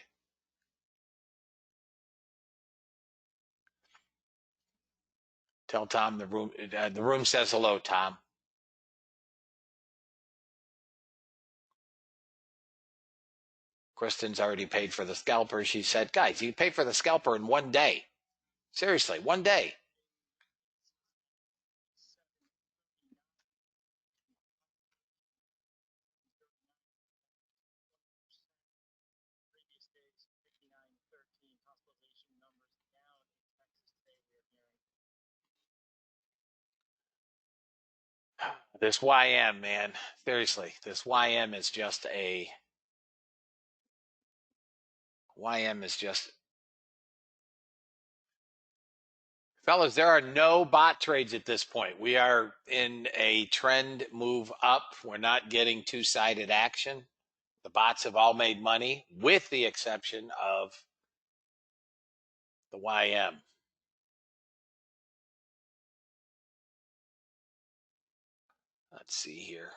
Tell Tom the room says hello, Tom. Kristen's already paid for the scalper. She said, guys, you pay for the scalper in one day. Seriously, one day. Previous days, 59-13. Hospitalization numbers down in Texas today, we are hearing. This YM, man. Seriously, this YM is just a. YM is just. Fellas, there are no bot trades at this point. We are in a trend move up. We're not getting two-sided action. The bots have all made money, with the exception of the YM. Let's see here.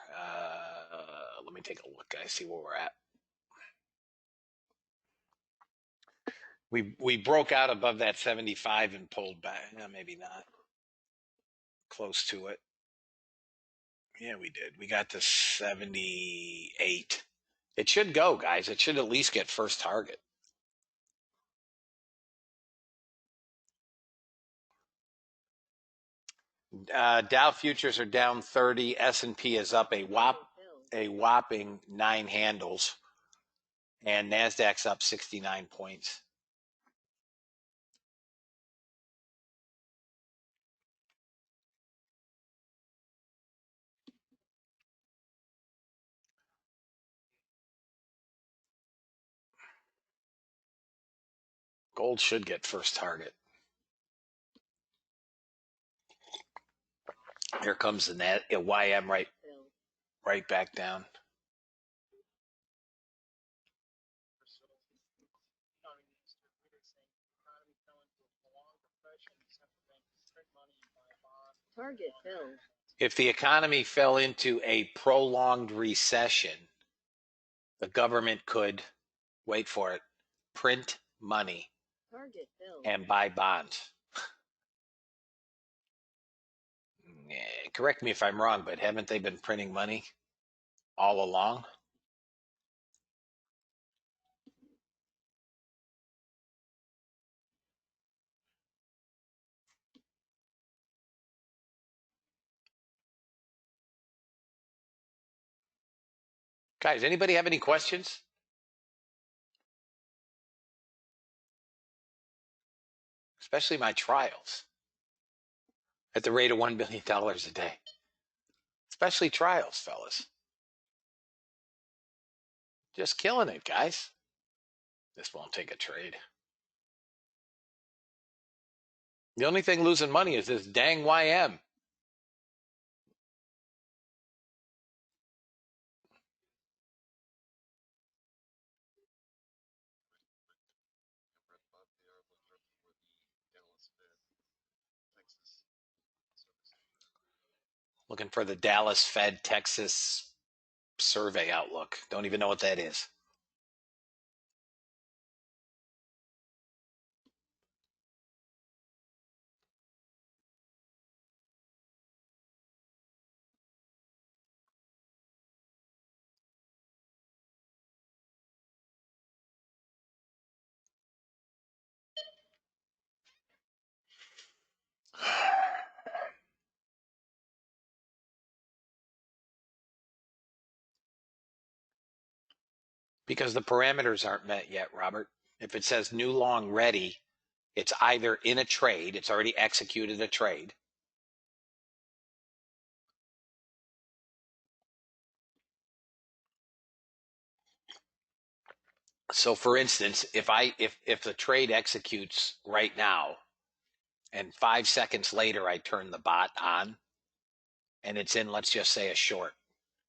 Let me take a look, guys, see where we're at. We broke out above that 75 and pulled back. No, maybe not. Close to it. Yeah, we did. We got to 78. It should go, guys. It should at least get first target. Dow futures are down 30. S&P is up a whopping 9 handles. And NASDAQ's up 69 points. Gold should get first target. Here comes the YM right back down. money and buy bonds. Target filled. If the economy fell into a prolonged recession, the government could, wait for it, print money Target filled. and buy bonds. Correct me if I'm wrong, but haven't they been printing money all along? Guys, anybody have any questions? Especially my trials at the rate of $1 billion a day. Especially trials, fellas. Just killing it, guys. This won't take a trade. The only thing losing money is this dang YM. Right above the hour look for the Dallas Fed, Texas service. Looking for the Dallas Fed Texas survey outlook. Don't even know what that is. Because the parameters aren't met yet, Robert. If it says new long ready, it's either in a trade, it's already executed a trade. So for instance, if the trade executes right now and 5 seconds later I turn the bot on and it's in, let's just say, a short,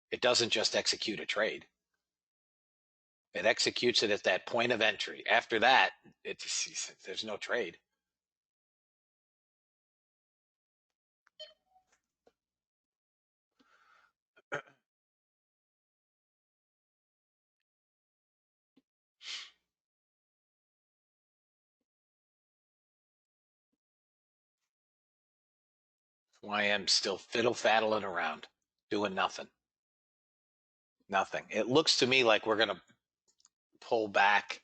it doesn't just execute a trade. It executes it at that point of entry. After that, there's no trade. Why I'm still fiddle-faddling around, doing nothing. Nothing. It looks to me like we're going to pull back.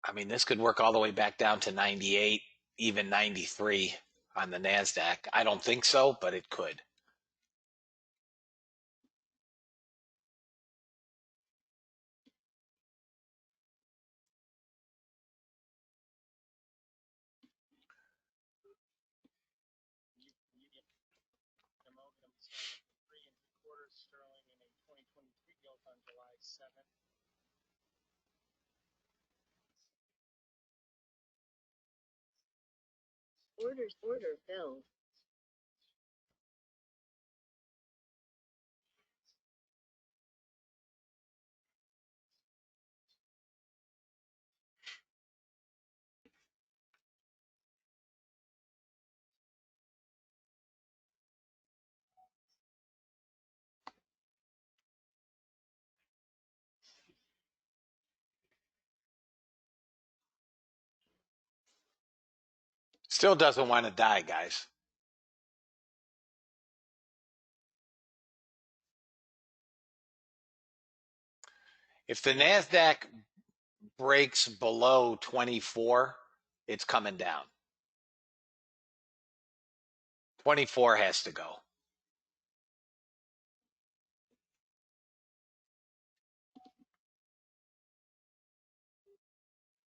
I mean, this could work all the way back down to 98, even 93 on the NASDAQ. I don't think so, but it could. Amalgam selling 3 3/4 sterling in a 2023 gilt on July 7th. Order filled. Still doesn't want to die, guys. If the NASDAQ breaks below 24, it's coming down. 24 has to go.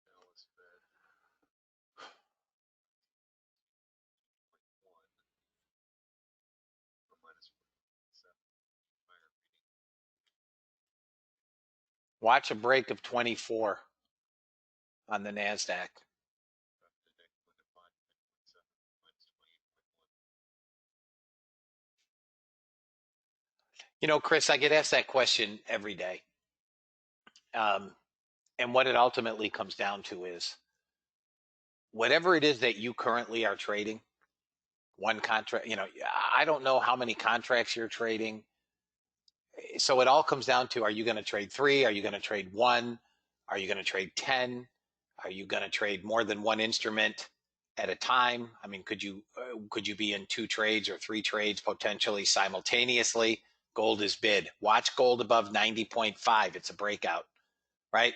Dallas Fed 0.1 or minus 1.7 higher reading. Watch a break of 24 on the NASDAQ. Today went to 5.7 minus 28.1. You know, Chris, I get asked that question every day. And what it ultimately comes down to is, whatever it is that you currently are trading, one contract, I don't know how many contracts you're trading. So it all comes down to, are you going to trade 3? Are you going to trade 1? Are you going to trade 10? Are you going to trade more than one instrument at a time? I mean, could you be in 2 trades or 3 trades potentially simultaneously? Gold is bid. Watch gold above 90.5. It's a breakout, right?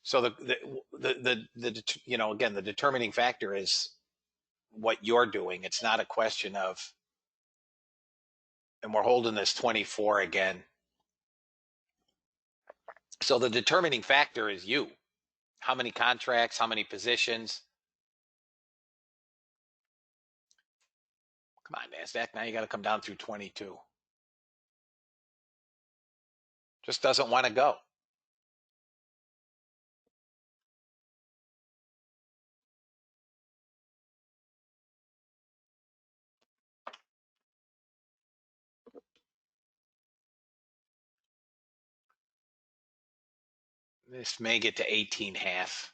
So again, the determining factor is what you're doing. It's not a question of, and we're holding this 24 again. So the determining factor is you. How many contracts, how many positions? Come on, NASDAQ. Now you got to come down through 22. Just doesn't want to go. This may get to 18.5.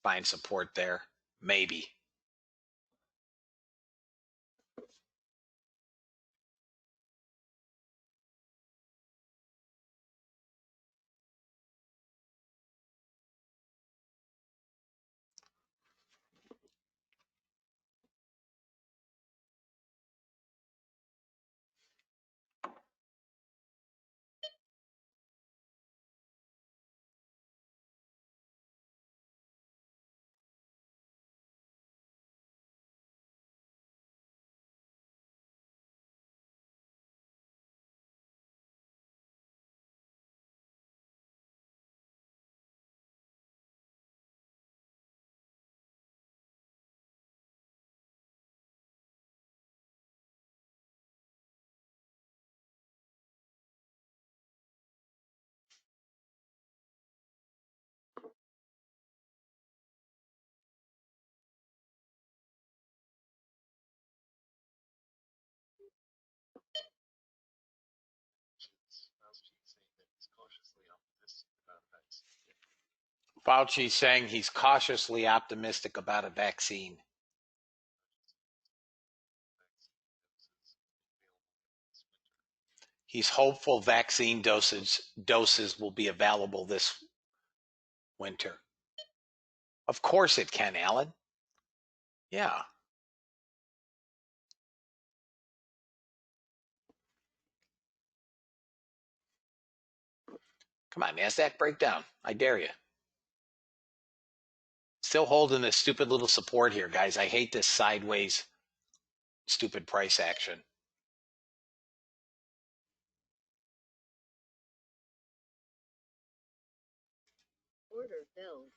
Find support there. Maybe. Fauci's saying he's cautiously optimistic about a vaccine. He's hopeful vaccine doses will be available this winter. Of course it can, Alan. Yeah. Come on, NASDAQ breakdown. I dare you. Still holding this stupid little support here, guys. I hate this sideways stupid price action. Order filled.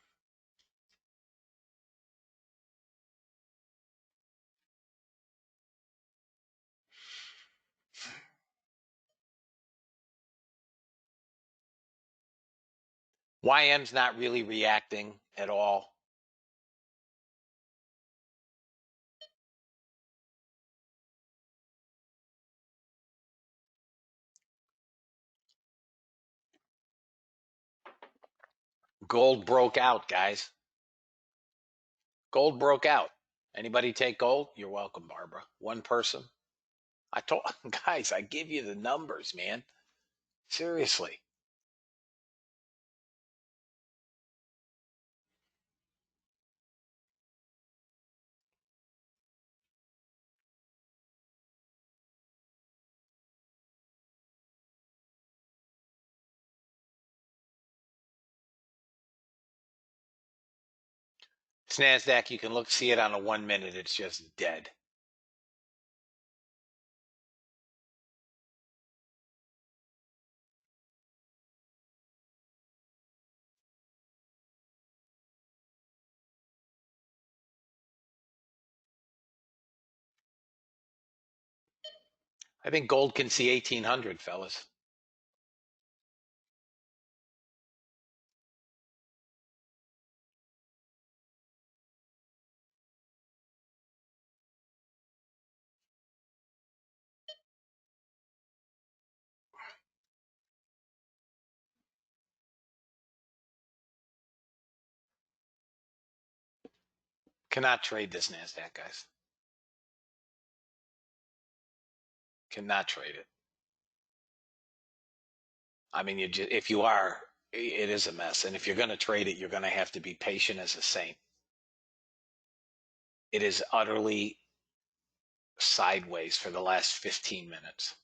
YM's not really reacting at all. Gold broke out, guys. Gold broke out. Anybody take gold? You're welcome, Barbara. One person. I told guys, I give you the numbers, man. Seriously. It's NASDAQ. You can see it on a 1 minute. It's just dead. I think gold can see 1800, fellas. Cannot trade this NASDAQ, guys. Cannot trade it. I mean, if you are, it is a mess. And if you're going to trade it, you're going to have to be patient as a saint. It is utterly sideways for the last 15 minutes.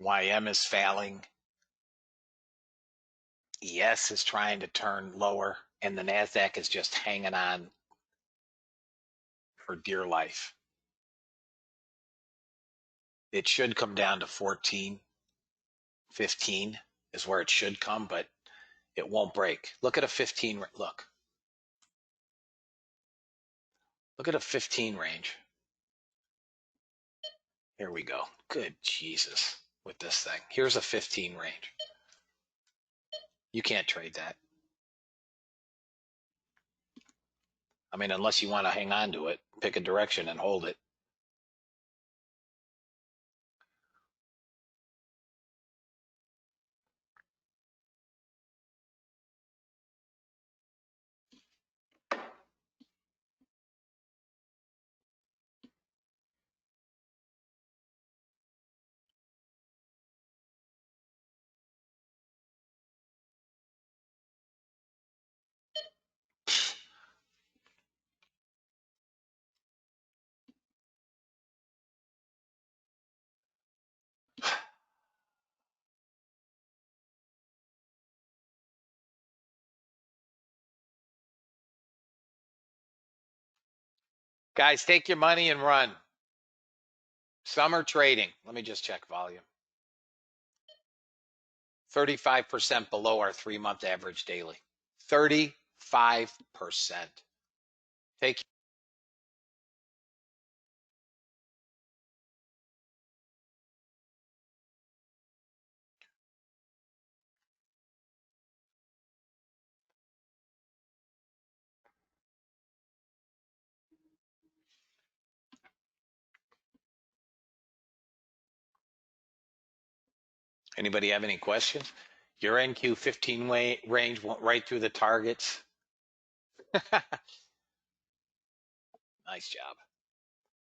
YM is failing. ES is trying to turn lower, and the NASDAQ is just hanging on for dear life. It should come down to 14, 15 is where it should come, but it won't break. Look at a 15. Look at a 15 range. Here we go. Good Jesus with this thing. Here's a 15 range. You can't trade that. I mean, unless you want to hang on to it, pick a direction and hold it. Guys, take your money and run. Summer trading. Let me just check volume. 35% below our 3-month average daily. 35%. Take Anybody have any questions? Your NQ 15 range went right through the targets. Nice job.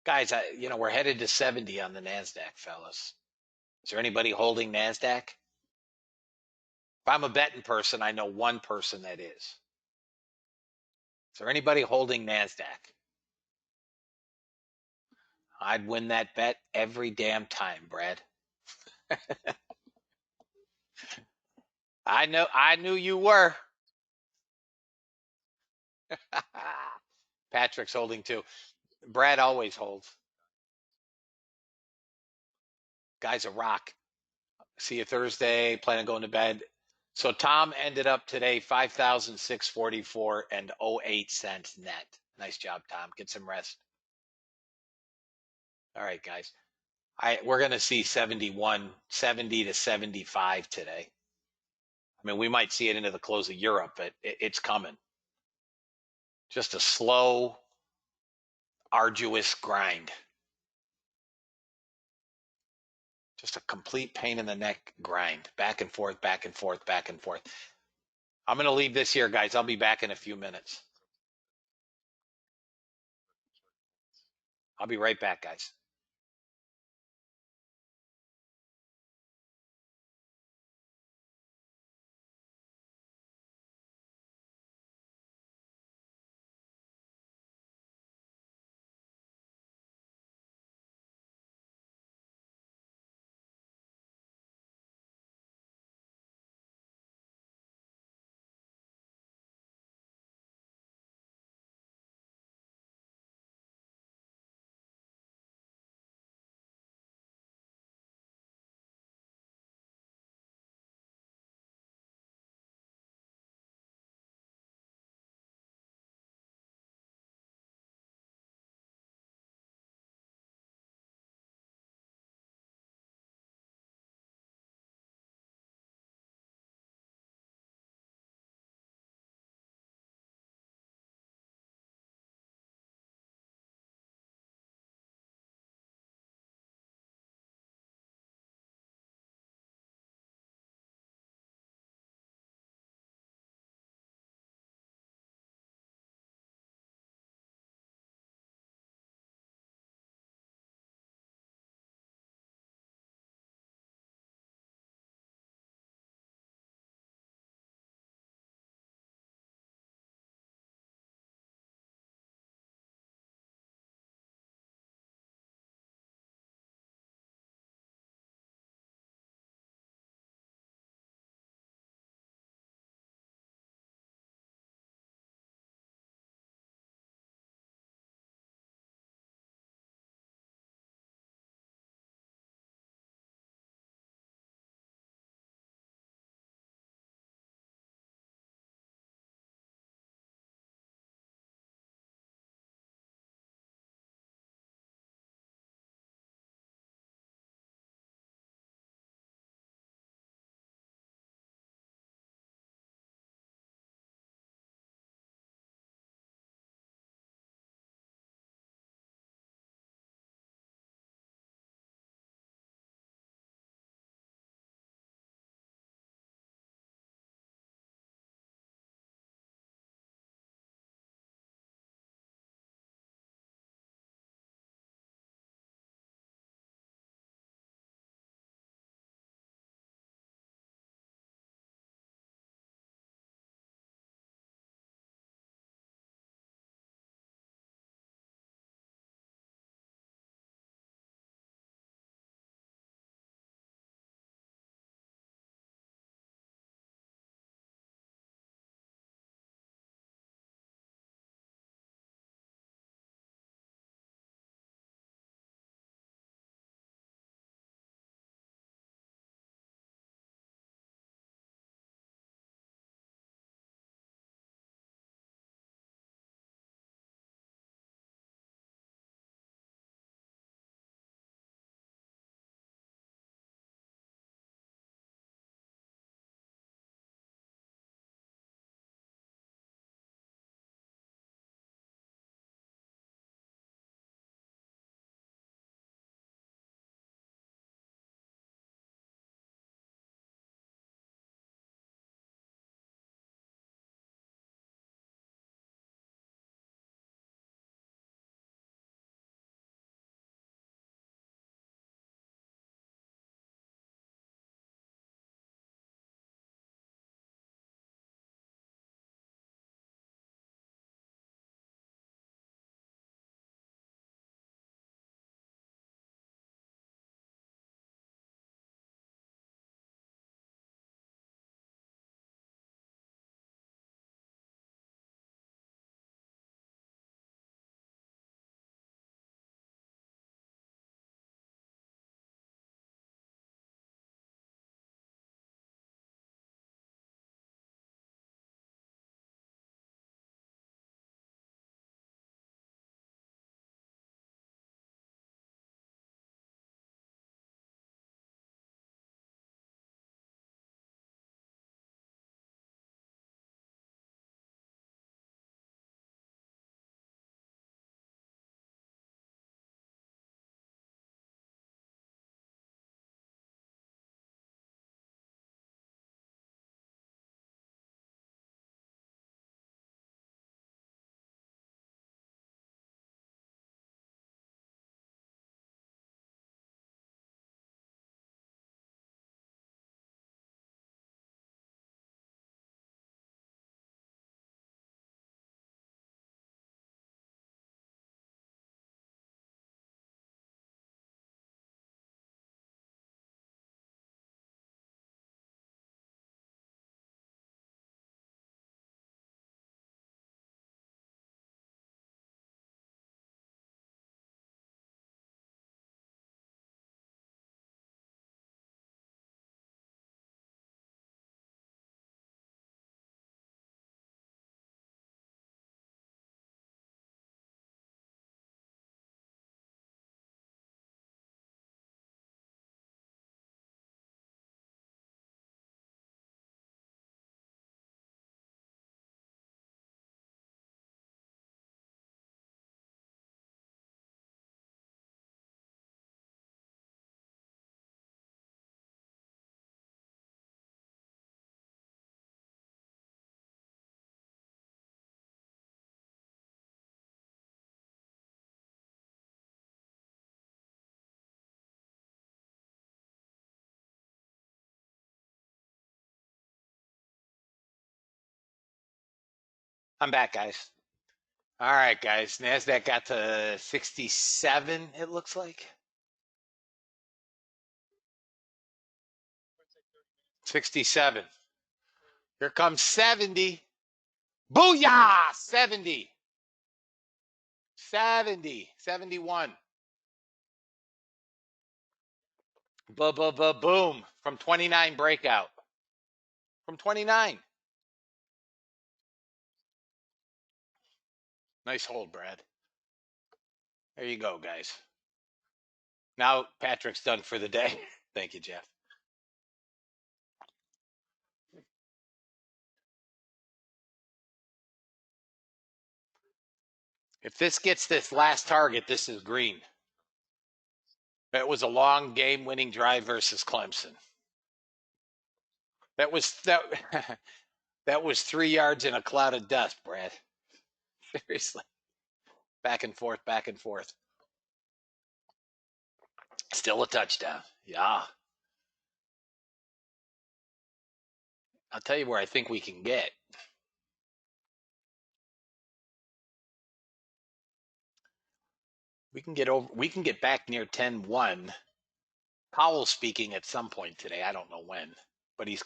Guys, we're headed to 70 on the NASDAQ, fellas. Is there anybody holding NASDAQ? If I'm a betting person, I know one person that is. Is there anybody holding NASDAQ? I'd win that bet every damn time, Brad. I knew you were. Patrick's holding too. Brad always holds. Guy's a rock. See you Thursday. Plan on going to bed. So Tom ended up today 5,644 and 08 cents net. Nice job, Tom. Get some rest. All right, guys. We're going to see 70 to 75 today. I mean, we might see it into the close of Europe, but it's coming. Just a slow, arduous grind. Just a complete pain in the neck grind. Back and forth, back and forth, back and forth. I'm going to leave this here, guys. I'll be back in a few minutes. I'll be right back, guys. I'm back, guys. All right, guys. NASDAQ got to 67, it looks like. 67. Here comes 70. Booyah! 70. 70. 71. Boom. From 29 breakout. From 29. Nice hold, Brad. There you go, guys. Now Patrick's done for the day. Thank you, Jeff. If this gets this last target, this is green. That was a long game-winning drive versus Clemson. That was that was 3 yards in a cloud of dust, Brad. Seriously. Back and forth, back and forth. Still a touchdown. Yeah. I'll tell you where I think we can get. We can get back near 10-1. Powell's speaking at some point today. I don't know when. But he's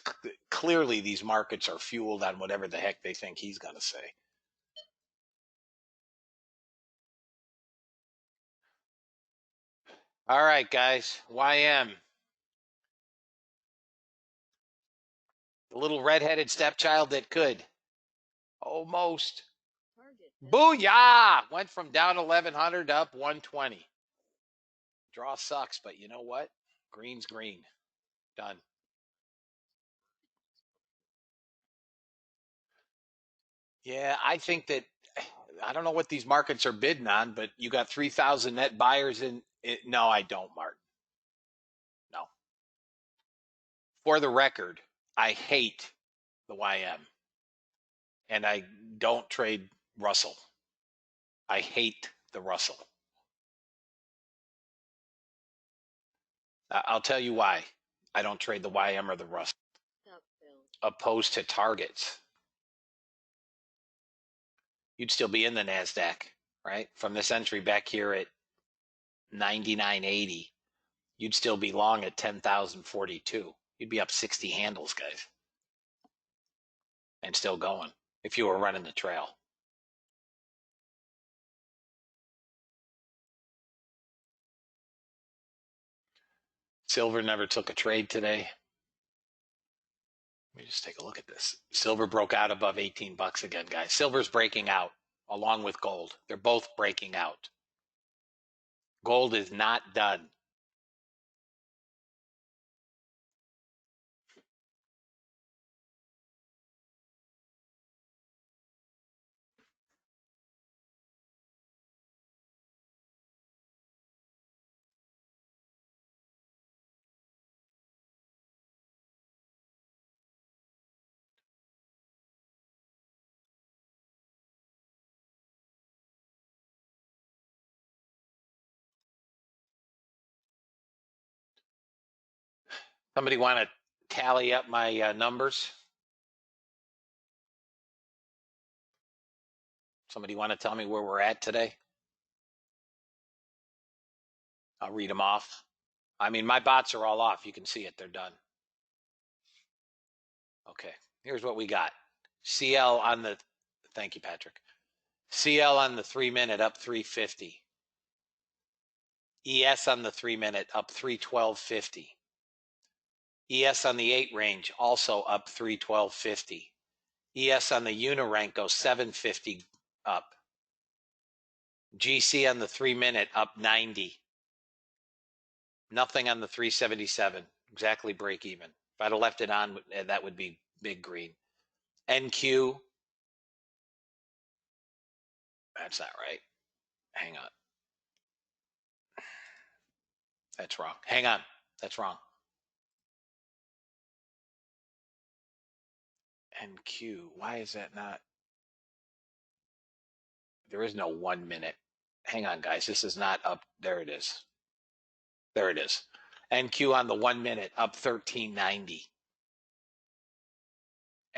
clearly these markets are fueled on whatever the heck they think he's going to say. All right, guys. YM. The little redheaded stepchild that could. Almost. Target. Booyah! Went from down 1,100 up 120. Draw sucks, but you know what? Green's green. Done. Yeah, I think that I don't know what these markets are bidding on, but you got 3,000 net buyers in it. No, I don't, Martin. No. For the record, I hate the YM. And I don't trade Russell. I hate the Russell. I'll tell you why I don't trade the YM or the Russell. Stop build. Opposed to targets. You'd still be in the NASDAQ, right? From this entry back here at 99.80, you'd still be long at 10,042. You'd be up 60 handles, guys. And still going if you were running the trail. Silver never took a trade today. Let me just take a look at this. Silver broke out above 18 bucks again, guys. Silver's breaking out along with gold. They're both breaking out. Gold is not done. Somebody want to tally up my numbers? Somebody want to tell me where we're at today? I'll read them off. I mean, my bots are all off. You can see it. They're done. Okay. Here's what we got. CL on the, thank you, Patrick. CL on the 3-minute up 350. ES on the 3-minute up 312.50. ES on the 8 range also up 312.50. ES on the Unirank goes 750 up. GC on the 3-minute up 90. Nothing on the 377. Exactly break even. If I'd have left it on, that would be big green. NQ. That's not right. Hang on. That's wrong. Hang on. That's wrong. NQ. Why is that not? There is no 1 minute. Hang on, guys. This is not up. There it is. There it is. NQ on the 1 minute up 1390.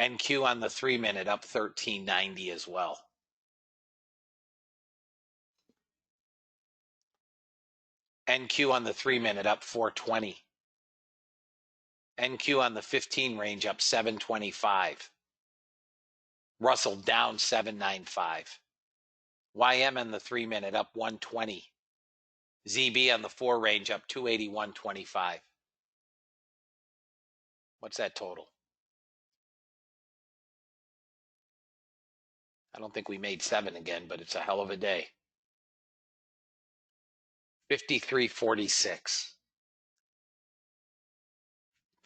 NQ on the 3-minute up 13.90 as well. NQ on the 3-minute up 420. NQ on the 15 range up 725. Russell down 795. YM on the 3-minute up 120. ZB on the 4 range up 281.25. What's that total? I don't think we made 7 again, but it's a hell of a day. 53.46.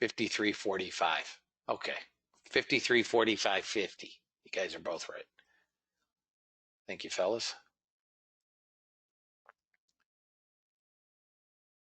53.45. Okay. 53.45.50. You guys are both right. Thank you, fellas.